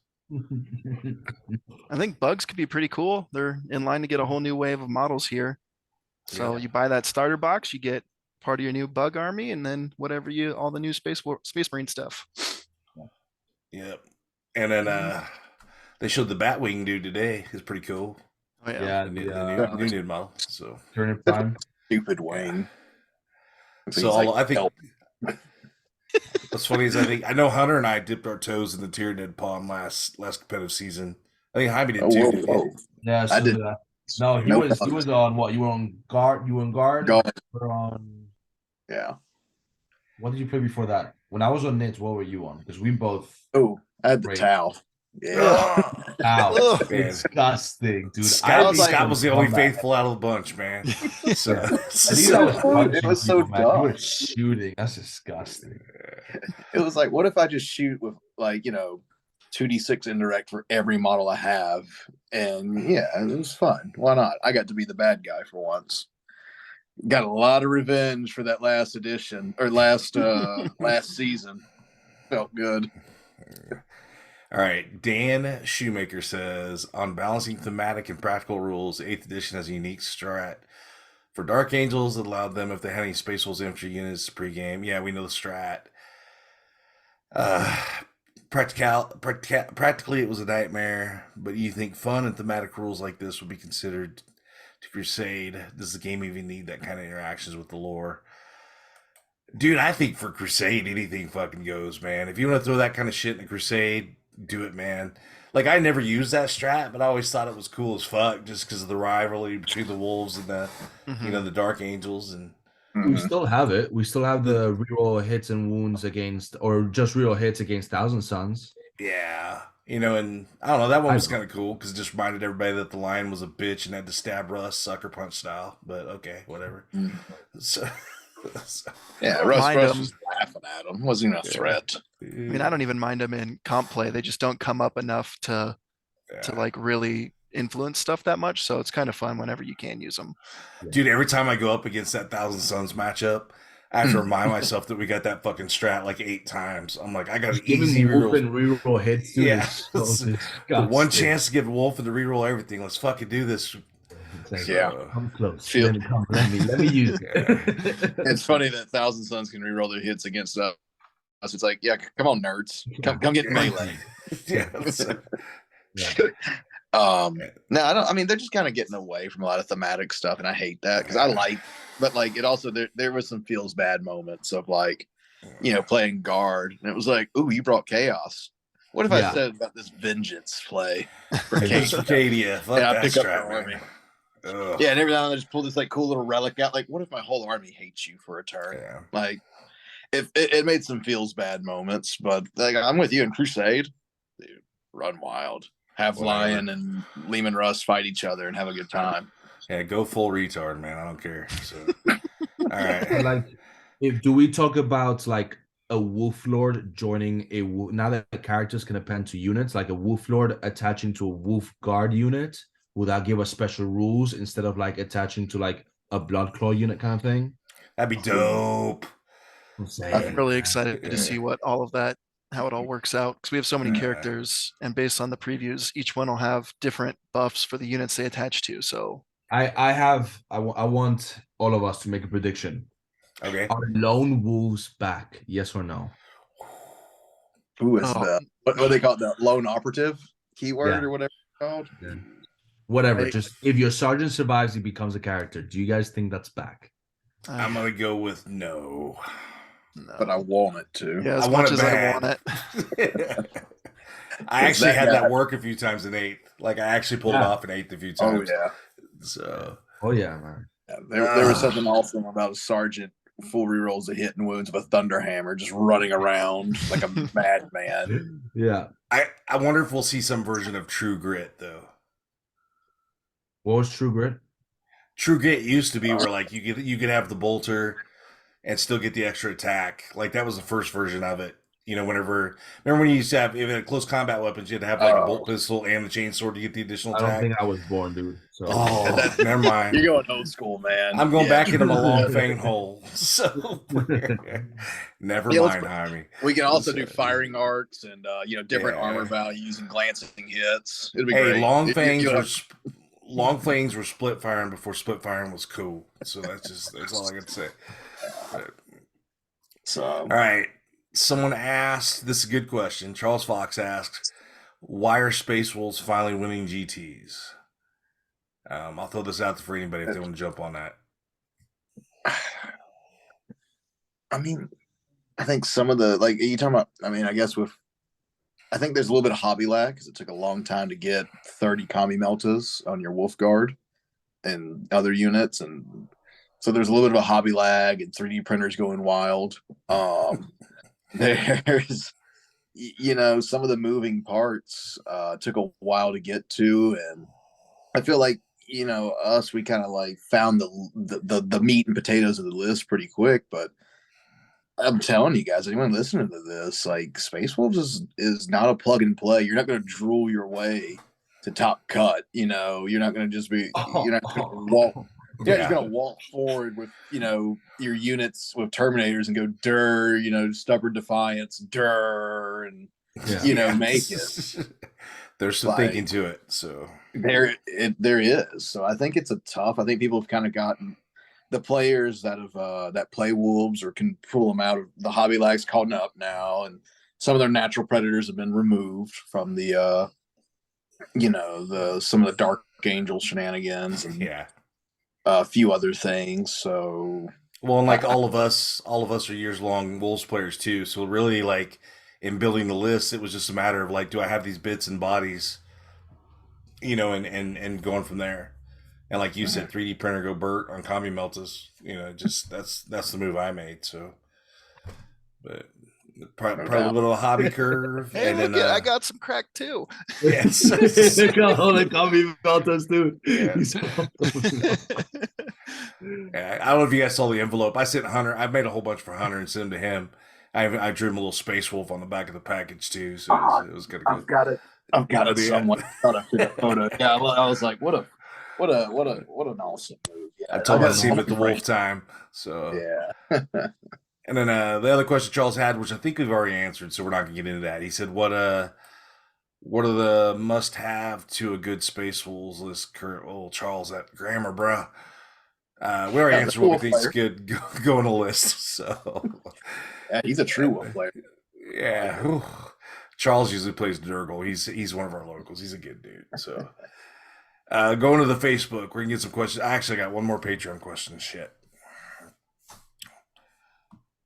I think bugs could be pretty cool. They're in line to get a whole new wave of models here. So Yeah. you buy that starter box, you get part of your new bug army, and then whatever all the new Space Marine stuff. Yep. And then they showed the Batwing dude today. It's pretty cool. Oh yeah. The new model. So Turnip Prime. Stupid Wayne. So I think what's funny is I know Hunter and I dipped our toes in the Tyranid pond last competitive season. I think Jaime did too. Whoa. Yeah, so I did. No, he No was bugs. on what? You were on guard. You were on guard. Guard. You were on. Yeah. What did you play before that? When I was on Nits, what were you on? Because we both. Oh, I had the Great. towel. Yeah. Ow, Man. disgusting, dude. Scott was like- was the only scumbag. faithful out of the bunch, man. So, I think that was punching It was so people, man. You were dumb. shooting. That's disgusting. It was like, what if I just shoot with 2d6 indirect for every model I have? And yeah, it was fun. Why not? I got to be the bad guy for once. Got a lot of revenge for that last edition or last season. Felt good. all right. Dan Shoemaker says, on balancing thematic and practical rules, 8th edition has a unique strat for Dark Angels that allowed them, if they had any Space Wolves infantry units pregame. Yeah, we know the strat. Practically it was a nightmare, but you think fun and thematic rules like this would be considered to Crusade? Does the game even need that kind of interactions with the lore? Dude, I think for Crusade anything fucking goes, man. If you want to throw that kind of shit in a Crusade, do it, man. Like, I never used that strat, but I always thought it was cool as fuck just because of the rivalry between the Wolves and the the Dark Angels. And We still have it. We still have the reroll hits and wounds against, or just reroll hits against Thousand Suns. yeah, and I don't know, that one was kind of cool because it just reminded everybody that the lion was a bitch and had to stab Russ sucker punch style. But okay, whatever. So, Yeah, Russ Mind was laughing at him. Wasn't even a threat. I mean, I don't even mind them in comp play. They just don't come up enough to like really influence stuff that much. So it's kind of fun whenever you can use them. Dude, every time I go up against that Thousand Suns matchup, I have to remind myself that we got that fucking strat like 8 times. I'm like, I got an easy reroll hits. Dude, yeah, so the one chance to give Wolf and to reroll everything. Let's fucking do this. Yeah. Come close. Feel- Let me use it. It's funny that Thousand Suns can reroll their hits against us. It's like, yeah, come on, nerds. Come get melee. Yeah. No, I don't. I mean, they're just kind of getting away from a lot of thematic stuff, and I hate that because but like it also there was some feels bad moments of like, playing guard, and it was like, ooh, you brought chaos. What if I said about this vengeance play for Cadia? Fuck I that pick up strat, my army. man. Ugh. Yeah, and every now and then I just pull this like cool little relic out. Like, what if my whole army hates you for a turn? Yeah. Like, it made some feels bad moments, but like I'm with you in Crusade. Dude, run wild. Have Lion and Lehman Russ fight each other and have a good time. Yeah, go full retard, man. I don't care. So, all right. Like, do we talk about like a Wolf Lord joining now that the characters can append to units, like a Wolf Lord attaching to a Wolf Guard unit? Would that give us special rules instead of like attaching to like a Bloodclaw unit kind of thing? That'd be dope. I'm really excited to see how it all works out, because we have so many characters, and based on the previews, each one will have different buffs for the units they attach to. So I want all of us to make a prediction. Okay. Are lone wolves back? Yes or no? Who is Oh, the what they call it, the lone operative keyword Yeah. or whatever it's called? Yeah. Whatever. I, Just if your sergeant survives, he becomes a character. Do you guys think that's back? I'm gonna go with no. but I no. want it to. Yeah, I as want much it as I want bad. it. I 'Cause actually that had that guy- work a few times in 8th. Like I actually pulled it Yeah. off in 8th a few Oh times. yeah. So Oh yeah, man. Yeah, there was something awesome about a sergeant full rerolls of hit and wounds of a thunderhammer just running around like a madman. Yeah. I wonder if we'll see some version of True Grit though. What was True Grit? True Grit used to be where like you could have the bolter and still get the extra attack. Like that was the first version of it. You know, remember when you used to have if it had close combat weapons, you had to have like a bolt pistol and the chainsaw to get the additional I don't attack. think I was born, dude. So Oh, never mind. You're going old school, man. I'm going back into my long Yeah. fang hole. So never Yeah, mind, Jaime. We can also do firing arcs and different Yeah. armor values and glancing hits. It'd be Hey, great. long fangs were split firing before split firing was cool. So that's all I got to say. But, So all right. Someone asked, this is a good question. Charles Fox asked, why are Space Wolves finally winning GTs? I'll throw this out for anybody if they want to jump on that. I mean, I think some of the like you talking about. I mean, I guess I think there's a little bit of hobby lag because it took a long time to get 30 commie meltas on your Wolf Guard and other units, and so there's a little bit of a hobby lag and 3D printers going wild. There's some of the moving parts took a while to get to, and I feel like us we kind of like found the meat and potatoes of the list pretty quick, but I'm telling you guys, anyone listening to this, like Space Wolves is not a plug and play. You're not going to drool your way to top cut. You're not going to just be. You're not going to walk. You're just going to walk forward with your units with Terminators and go stubborn defiance, and make it. There's some thinking to it. So there is. So I think it's a tough. I think people have kind of gotten. The players that have that play wolves or can pull them out of the hobby lag's caught up now, and some of their natural predators have been removed from the some of the dark angel shenanigans and a few other things. So well, and like all of us are years long wolves players too. So really, like in building the list, it was just a matter of like, do I have these bits and bodies, and going from there. And like you said, 3D printer go Bert on commie meltas. Just that's the move I made. So, but probably a little bit of a hobby curve. Hey, and look then, I got some crack too. Yes. They commie meltas, dude. Yeah, I don't know if you guys saw the envelope. I sent Hunter. I made a whole bunch for Hunter and sent them to him. I drew him a little space wolf on the back of the package too. So it was good. I've got it. I've got it somewhere. I thought I took a photo. Yeah, I was like, what an awesome move. Yeah, I told him to see him at the wolf time. So yeah. And then the other question Charles had, which I think we've already answered, so we're not gonna get into that. He said, "What are the must-have to a good Space Wolves list?" Oh, Charles, that grammar, bro. We already answered what we think's good go on the list. So yeah, he's a true wolf player. Yeah, whew. Charles usually plays Nurgle. He's one of our locals. He's a good dude. So going to the Facebook, we're gonna get some questions. I actually got one more Patreon question. Shit.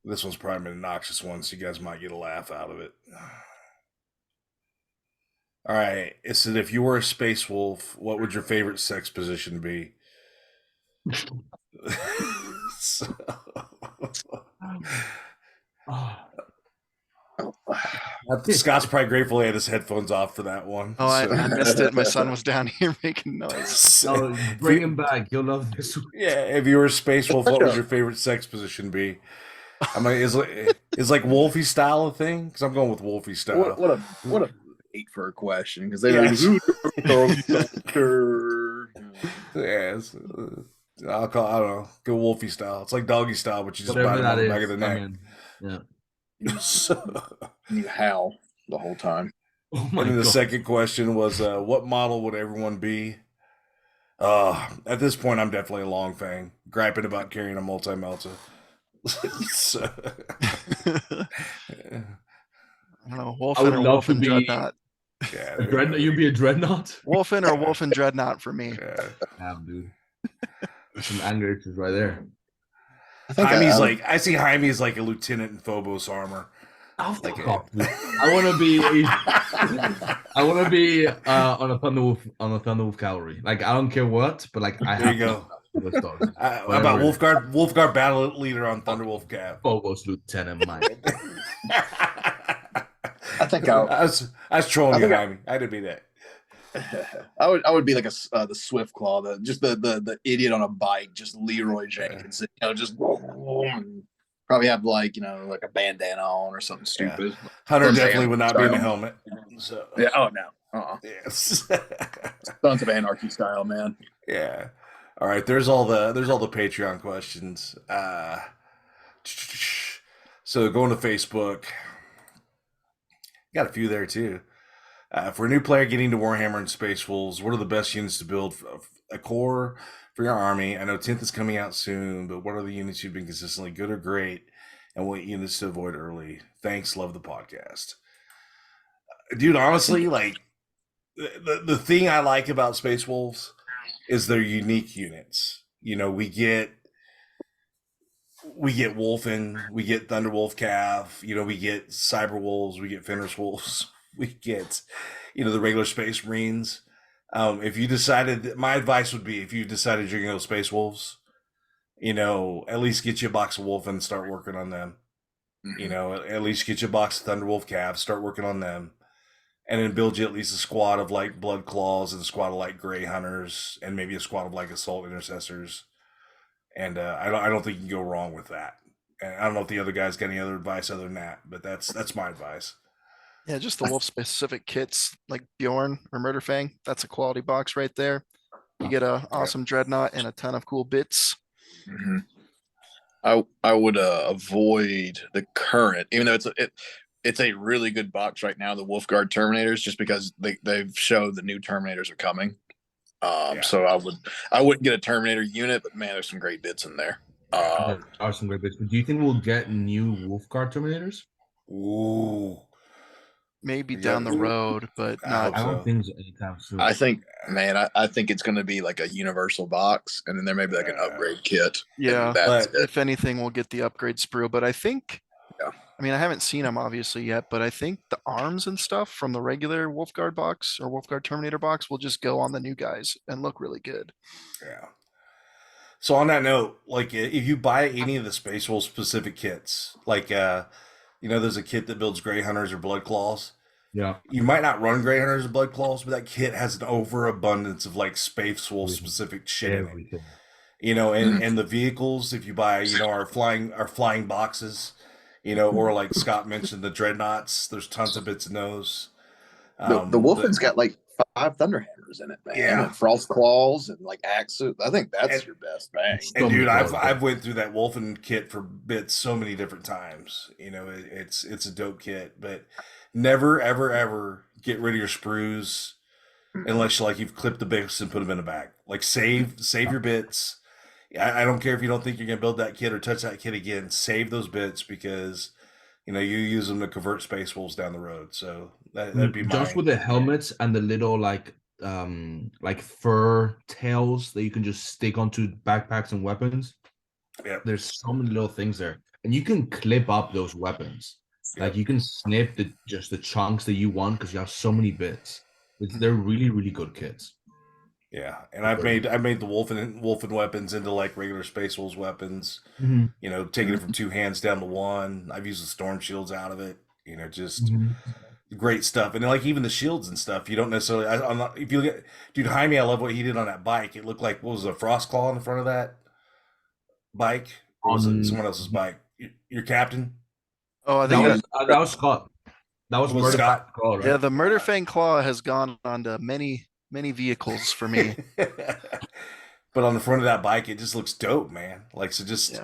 This one's probably an obnoxious one, so you guys might get a laugh out of it. All right. It said, if you were a space wolf, what would your favorite sex position be? Scott's probably grateful he had his headphones off for that one. Oh, I missed it. My son was down here making noise. Oh, bring him back. You'll love this one. Yeah, if you were a space wolf, what would your favorite sex position be? I mean, is like Wolfie style a thing? Because I'm going with Wolfie style. What a hate for a question, because they Yes. I don't know, go Wolfie style. It's like doggy style, but you just Whatever bite him on that the is. back of the neck. Yeah. you howl the whole time. Oh my And then the God. second question was, what model would everyone be? At this point, I'm definitely a long fang, griping about carrying a multi-melta. So, I don't know, I would Wolfen or love to Wolfen be Dreadnought. yeah, a dreadnought. You'd be a dreadnought. Wolfen or Wolfen Dreadnought for me. yeah. Damn, dude. There's some anger issues right there. I think Jaime's I would, like I see Jaime as like a lieutenant in Phobos armor. Oh, Like fuck off, dude. I want to be. I want to be on a Thunderwolf cavalry. Like I don't care what, but like I There have you go. to stars. How about Whatever it is. Wolfguard battle leader on Thunderwolf Cav? Phobos Lieutenant Mike. I think I was trolling I you, think Jaime. I didn't mean that. I would be like the Swift Claw, the idiot on a bike, just Leroy Jenkins, just probably have like like a bandana on or something stupid. Hunter Sons of definitely would not be in a style. helmet. So Yeah. Oh no. yes. Sons of Anarchy style, man. Yeah. All right. There's all the Patreon questions. So going to Facebook, got a few there too. For a new player getting to Warhammer and Space Wolves, what are the best units to build a core for your army? I know 10th is coming out soon, but what are the units you've been consistently good or great, and what units to avoid early? Thanks, love the podcast, dude. Honestly, like the thing I like about Space Wolves is their unique units. We get Wolfen, we get Thunderwolf Cav, we get Cyber Wolves, we get Fenris Wolves, we get, the regular Space Marines. If you decided, my advice would be, if you decided you're gonna go Space Wolves, at least get you a box of Wolfen and start working on them. At least get you a box of Thunderwolf Cav, start working on them, and then build you at least a squad of like Blood Claws and a squad of like Grey Hunters, and maybe a squad of like Assault Intercessors. And I don't think you can go wrong with that. And I don't know if the other guys got any other advice other than that, but that's my advice. Yeah, just the wolf specific kits like Bjorn or Murderfang. That's a quality box right there. You get a awesome dreadnought and a ton of cool bits. Mm-hmm. I would avoid the current, even though it's a really good box right now, the Wolfguard Terminators, just because they've showed the new Terminators are coming. So I wouldn't get a Terminator unit, but man, there's some great bits in there. There are some great bits. But do you think we'll get new Wolfguard Terminators? Ooh, Maybe down the road, but not. I don't think so anytime soon. I think, man, I think it's going to be like a universal box, and then there may be like an upgrade kit. Yeah, that's but if anything, we'll get the upgrade sprue. But I think, Yeah. I mean, I haven't seen them obviously yet, but I think the arms and stuff from the regular Wolfguard box or Wolfguard Terminator box will just go on the new guys and look really good. Yeah. So on that note, like if you buy any of the Space Wolf specific kits, like there's a kit that builds Grey Hunters or Blood Claws. Yeah. You might not run Grey Hunters or Blood Claws, but that kit has an overabundance of like Space Wolf specific shit in it. And the vehicles, if you buy, our flying boxes, or like Scott mentioned, the dreadnoughts, there's tons of bits in those. The Wolfen's got like 5 Thunderhammers in it, man. Yeah. And Frost Claws and like axes. I think that's your best bang. And dude, I've went through that Wolfen kit for bits so many different times. It's a dope kit, but never ever ever get rid of your sprues unless you've clipped the bits and put them in a bag. Like save your bits. I don't care if you don't think you're gonna build that kit or touch that kit again. Save those bits because you use them to convert Space Wolves down the road. So that'd be just with the helmets and the little like fur tails that you can just stick onto backpacks and weapons. Yeah, there's so many little things there, and you can clip up those weapons. Like you can snip the chunks that you want because you have so many bits. They're really really good kits. Yeah, and I've made the Wolfen weapons into like regular Space Wolves weapons. Taking it from 2 hands down to 1. I've used the storm shields out of it. Just great stuff. And like even the shields and stuff, you don't necessarily. I'm not. If you look at dude Jaime, I love what he did on that bike. It looked like what was a Frost Claw in the front of that bike, or was it someone else's bike? Your captain? Oh, I think that was Scott. That was Scott. Claw, right? Yeah, the Murderfang Claw has gone onto many vehicles for me. But on the front of that bike, it just looks dope, man. Like, so just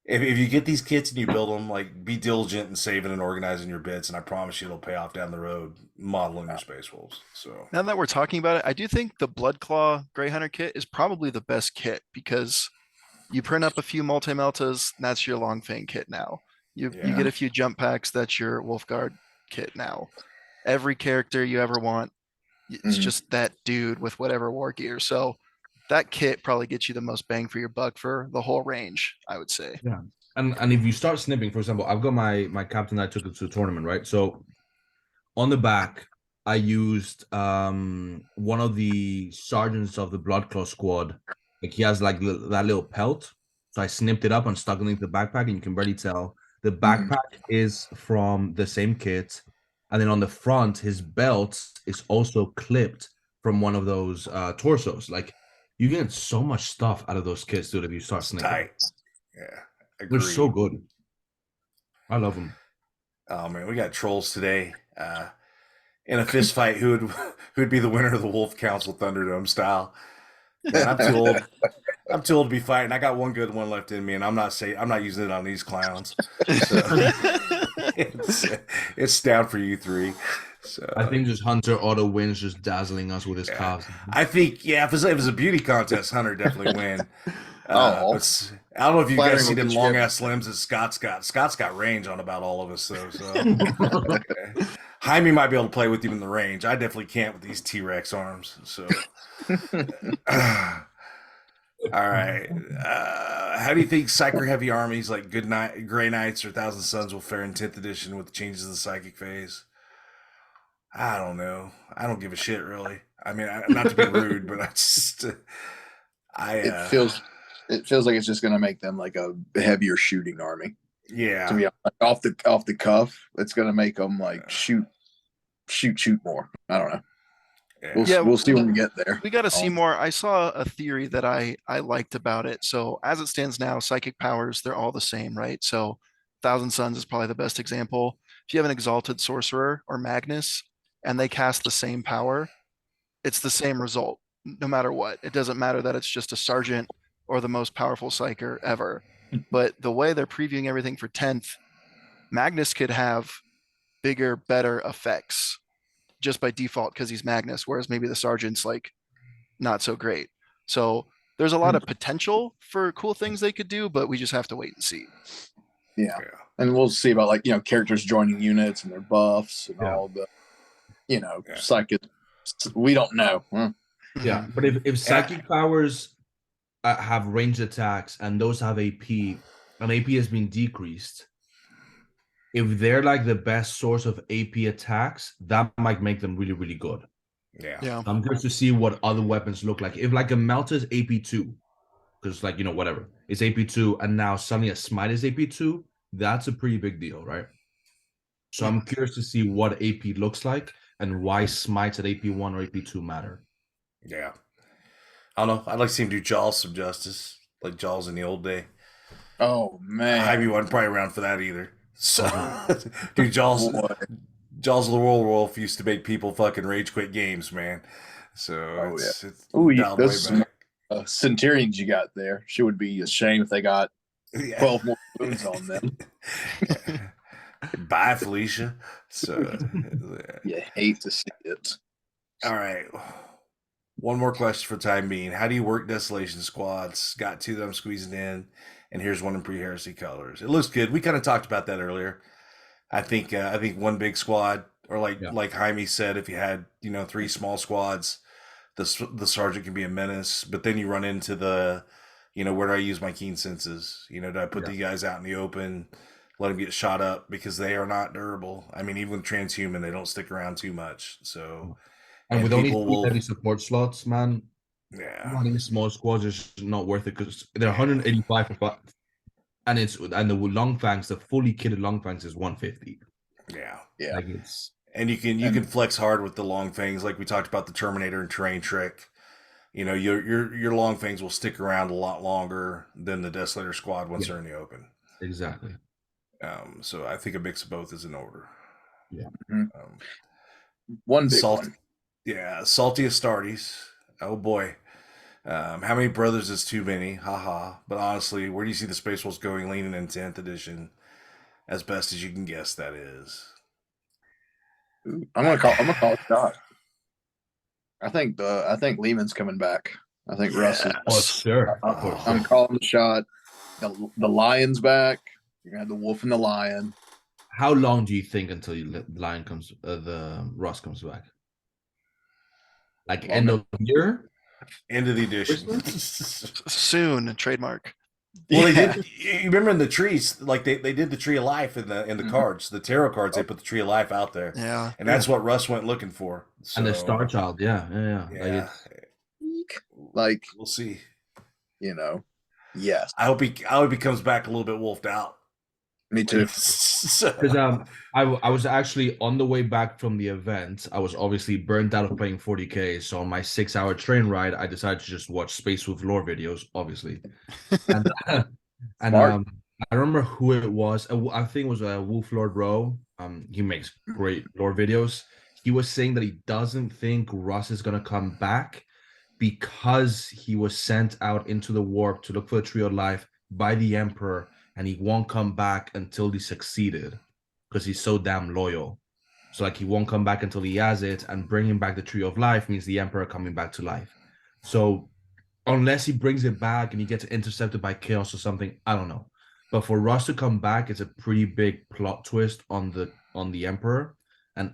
if you get these kits and you build them, like be diligent in saving and organizing your bits, and I promise you it'll pay off down the road modeling your Space Wolves. So now that we're talking about it, I do think the Blood Claw Grey Hunter kit is probably the best kit because You print up a few multi-meltas, that's your long fang kit now. You Yeah. get a few jump packs, that's your Wolfguard kit now. Every character you ever want, it's Mhm. just that dude with whatever war gear. So that kit probably gets you the most bang for your buck for the whole range, I would say. Yeah. And if you start snipping, for example, I've got my captain that I took it to a tournament, right? So on the back, I used one of the sergeants of the Bloodclaw squad. Like he has like that little pelt. So I snipped it up and stuck it into the backpack, and you can barely tell. The backpack is from the same kit. And then on the front, his belt is also clipped from one of those torsos. Like you get so much stuff out of those kits, dude, if you start It's snipping. tight. Yeah, They're so agreed. good. I love them. Oh man, we got trolls today. In a fist fight, who'd be the winner of the Wolf Council Thunderdome style? Man, I'm too old. I'm too old to be fighting. I got one good one left in me, and I'm not using it on these clowns. So it's down for you three. So I think just Hunter Auto wins, just dazzling us with his yeah. calves. I think if it was a beauty contest, Hunter definitely win. Oh. But I don't know if you Flattering guys see will them get you long ass limbs that Scott's got. Scott's got range on about all of us though. So Jaime might be able to play with him in the range. I definitely can't with these T-Rex arms. So all right. How do you think Psyker heavy armies like Good Night, Grey Knights, or Thousand Suns will fare in 10th edition with the changes in the psychic phase? I don't know. I don't give a shit really. I mean, not to be rude, but It feels like it's just going to make them like a heavier shooting army. yeah. To be honest, off the cuff, it's going to make them like shoot more. I don't know. Yeah. We'll see when we get there. We got to see more. I saw a theory that I liked about it. So as it stands now, psychic powers, they're all the same, right? So Thousand Suns is probably the best example. If you have an exalted sorcerer or Magnus and they cast the same power, it's the same result no matter what. It doesn't matter that it's just a sergeant or the most powerful psyker ever. But the way they're previewing everything for 10th, Magnus could have bigger, better effects just by default because he's Magnus, whereas maybe the sergeant's like not so great. So there's a lot of potential for cool things they could do, but we just have to wait and see. Yeah. And we'll see about like, characters joining units and their buffs and all the, psychic. We don't know. Huh? Yeah, but if psychic powers have ranged attacks and those have AP, and AP has been decreased, if they're like the best source of AP attacks, that might make them really, really good. Yeah. I'm curious to see what other weapons look like. If like a melt is AP2, because like whatever, it's AP2, and now suddenly a smite is AP2, that's a pretty big deal, right? So I'm curious to see what AP looks like and why smites at AP1 or AP2 matter. Yeah. I don't know. I'd like to see him do Jaws some justice, like Jaws in the old day. Oh man, Jaime wasn't probably around for that either. So, dude, Jaws of the Wolf used to make people fucking rage quit games, man. So it's dialed way back. Centurions you got there. She would be ashamed if they got 12 more wounds on them. Bye, Felicia. So you hate to see it. All right. One more question for time being. How do you work Desolation squads? Got two that I'm squeezing in, and here's one in pre-heresy colors. It looks good. We kind of talked about that earlier. I think one big squad, or like Jaime said, if you had 3 small squads, the sergeant can be a menace. But then you run into the, where do I use my keen senses? Do I put the guys out in the open, let them get shot up because they are not durable? I mean, even with transhuman, they don't stick around too much. So. And with only 3 heavy support slots, man, running small squads is not worth it because they're 185 for and the long fangs, the fully kitted long fangs is 150. Yeah. Like it's and you can flex hard with the long fangs, like we talked about the Terminator and terrain trick. Your long fangs will stick around a lot longer than the Desolator squad once they're in the open. Exactly. So I think a mix of both is in order. Yeah. One big one. Yeah, Salty Astartes. Oh boy. How many brothers is too many? Haha. But honestly, where do you see the Space Wolves going leaning in 10th edition? As best as you can guess, that is. I'm gonna call it shot. I think Lehman's coming back. I think Russ is. Oh, sure. For I'm sure. calling the shot. The lion's back. You're gonna have the wolf and the lion. How long do you think until the lion comes, the Ross comes back? Like Long end enough. of year? End of the edition. Soon, trademark. Well, they Yeah. did. You remember in the trees, like they did the tree of life in the Mhm. cards, the tarot cards. They put the tree of life out there, Yeah. and that's what Russ went looking for. So, And the Star Child, yeah. Like yeah, it's Like, we'll see. Yes, I hope he comes back a little bit wolfed out. me too. So- because I was actually on the way back from the event. I was obviously burnt out of playing 40K, so on my 6-hour train ride, I decided to just watch Space with Lore videos, obviously. And and Smart. I remember who it was. I think it was Wolf Lord Rowe. He makes great lore videos. He was saying that he doesn't think Russ is gonna come back because he was sent out into the warp to look for the Tree of Life by the Emperor, and he won't come back until he succeeded because he's so damn loyal. So like he won't come back until he has it, and bringing back the Tree of Life means the Emperor coming back to life. So unless he brings it back and he gets intercepted by chaos or something, I don't know. But for Russ to come back, it's a pretty big plot twist on the Emperor, and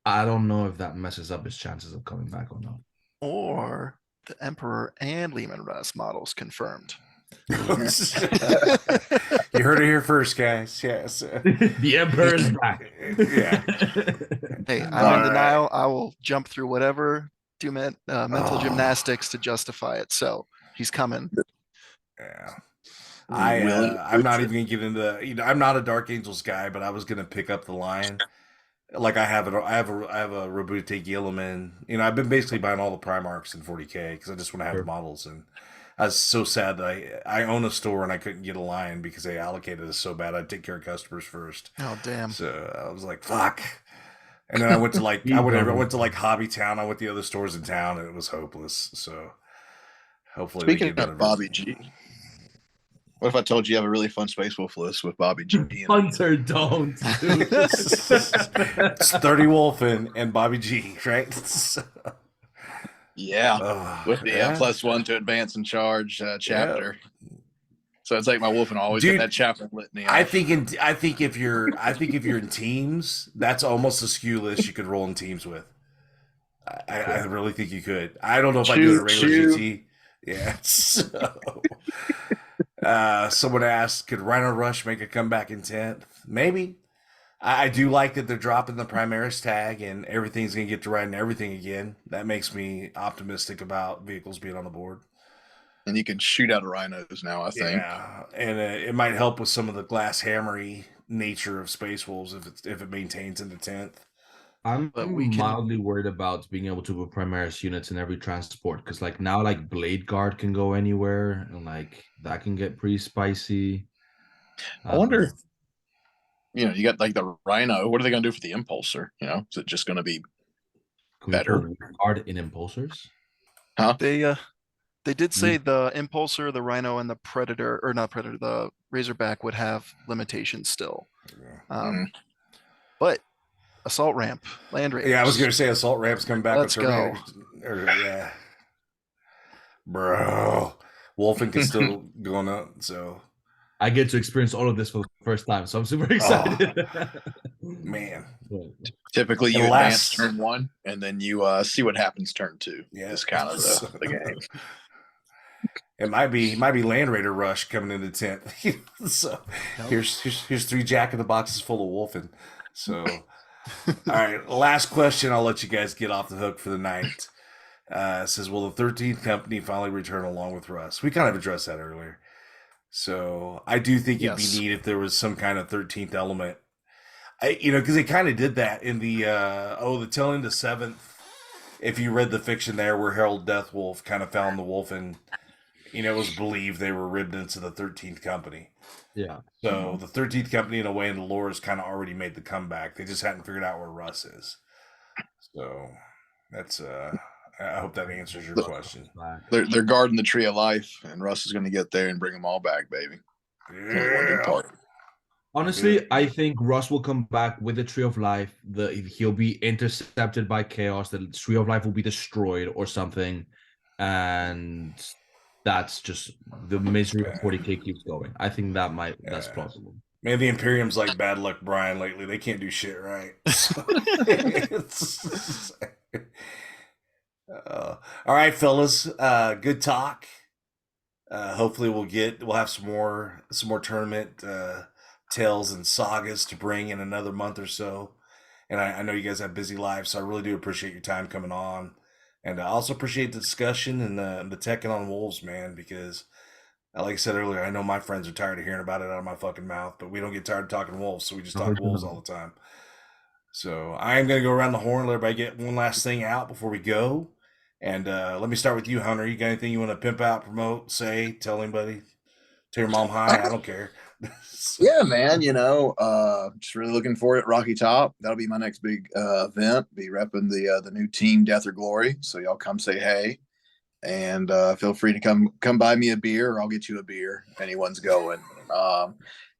I don't know if that messes up his chances of coming back or not. Or the Emperor and Lehman Russ models confirmed. you heard it here first, guys. Yes. The Emperor is back. Yeah. Hey, I'm All in right. denial. I will jump through whatever, do mental Oh. gymnastics to justify it. So he's coming. Yeah. Willing I'm not even gonna get into I'm not a Dark Angels guy, but I was gonna pick up the Lion. Like I have a Robute Gilliman. I've been basically buying all the Primarchs in 40K because I just want to have Sure. the models, and I was so sad that I own a store and I couldn't get a Lion because they allocated us so bad. I'd take care of customers first. Oh damn. So I was like, fuck. And then I went to I went to like Hobby Town. I went to the other stores in town, and it was hopeless. So hopefully they Speaking get better. of Bobby G, what if I told you you have a really fun Space Wolf list with Bobby G? in it? Hunter, don't. Dude. It's 30 Wolf and Bobby G, right? Yeah, Oh, with the yeah. +1 to advance and charge chapter. So it's like my wolf and always Dude, get that chapter litany. I think if you're in teams, that's almost a skew list you could roll in teams with. I really think you could. I don't know if I do it in a regular Choo. GT. Yeah. So, someone asked, could Rhino Rush make a comeback in 10th? Maybe. I do like that they're dropping the Primaris tag and everything's going to get to riding everything again. That makes me optimistic about vehicles being on the board. And you can shoot out of rhinos now, I think. Yeah, and it might help with some of the glass hammery nature of Space Wolves if it maintains in the 10th. I'm But we can- mildly worried about being able to put Primaris units in every transport because like now like Blade Guard can go anywhere and like that can get pretty spicy. I wonder, you got like the rhino. What are they going to do for the impulsor? Is it just going to be can better? we put Guard in impulsors? They did say the Impulsor, the Rhino, and the Predator, or not Predator, the Razorback would have limitations still. But Assault Ramp, Land Raiders. Yeah, I was going to say Assault Ramp's coming back Let's with Terminator. Yeah. Bro. Wolfen can still going up, so. I get to experience all of this for the first time, so I'm super excited. Man. Typically, you And advance turn 1, and then you see what happens turn 2. Yeah. It's kind of the game. It might be Land Raider Rush coming into 10th. So here's 3 Jack in the Boxes full of Wolfen. So all right, last question. I'll let you guys get off the hook for the night. It says, will the 13th company finally return along with Russ? We kind of addressed that earlier. So I do think it'd be neat if there was some kind of 13th element. Because they kind of did that in the the Tail End of 7th. If you read the fiction there where Harold Deathwolf kind of found the wolf and it was believed they were ribbed into the 13th company. Yeah. So the 13th company, in a way, in the lore has kind of already made the comeback. They just hadn't figured out where Russ is. So that's I hope that answers your question. They're guarding the Tree of Life, and Russ is going to get there and bring them all back, baby. Yeah. Honestly, I think Russ will come back with the Tree of Life. He'll be intercepted by chaos. The Tree of Life will be destroyed or something, and that's just the misery of 40K keeps going. I think that's Yeah. plausible. Man, the Imperium's like bad luck Brian lately. They can't do shit right. So, it's, all right, fellas. Good talk. Hopefully we'll have some more tournament tales and sagas to bring in another month or so. And I know you guys have busy lives, so I really do appreciate your time coming on. And I also appreciate the discussion and the teching on wolves, man, because like I said earlier, I know my friends are tired of hearing about it out of my fucking mouth, but we don't get tired of talking wolves, so we just talk wolves all the time. So I am going to go around the horn, let everybody get one last thing out before we go. And let me start with you, Hunter. You got anything you want to pimp out, promote, say, tell anybody? Tell your mom hi. I don't care. Yeah, man. Just really looking forward at Rocky Top. That'll be my next big event. Be repping the new team Death or Glory. So y'all come say hey, and feel free to come buy me a beer, or I'll get you a beer if anyone's going.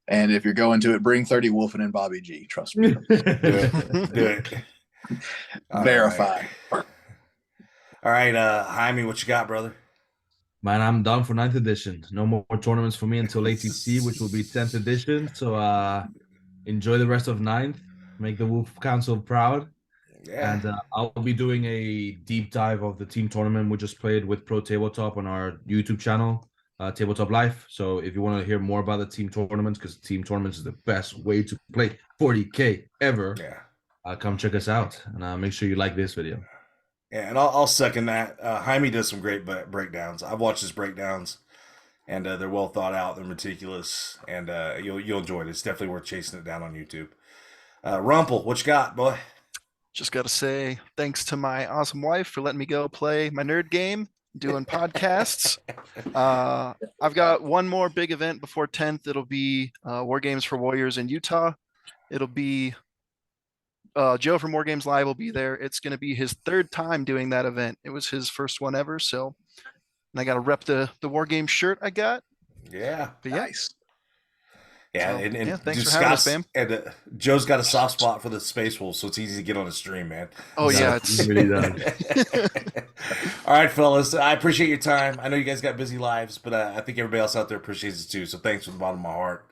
And if you're going to it, bring 30 Wolfen and Bobby G. Trust me. Do it. Verify. All right, Jaime, what you got, brother? Man, I'm done for 9th edition. No more tournaments for me until ATC, which will be 10th edition. So enjoy the rest of 9th. Make the Wolf Council proud. Yeah. And I'll be doing a deep dive of the team tournament we just played with Pro Tabletop on our YouTube channel, Tabletop Life. So if you want to hear more about the team tournaments, because team tournaments is the best way to play 40K ever, come check us out. And make sure you like this video. Yeah, and I'll second that. Jaime does some great breakdowns. I've watched his breakdowns, and they're well thought out. They're meticulous, and you'll enjoy it. It's definitely worth chasing it down on YouTube. Rumpel, what you got, boy? Just got to say thanks to my awesome wife for letting me go play my nerd game, doing podcasts. I've got one more big event before 10th. It'll be War Games for Warriors in Utah. It'll be Joe from War Games Live will be there. It's going to be his 3rd time doing that event. It was his first one ever. So, and I got to rep the War Games shirt I got. Yeah. But yeah. Nice. Yeah, so, and thanks for having us, Bam. And Joe's got a soft spot for the Space Wolves, so it's easy to get on his stream, man. Oh, yeah. It really does. All right, fellas. I appreciate your time. I know you guys got busy lives, but I think everybody else out there appreciates it too. So thanks from the bottom of my heart.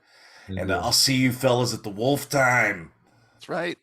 And I'll see you fellas at the Wolf Time. That's right.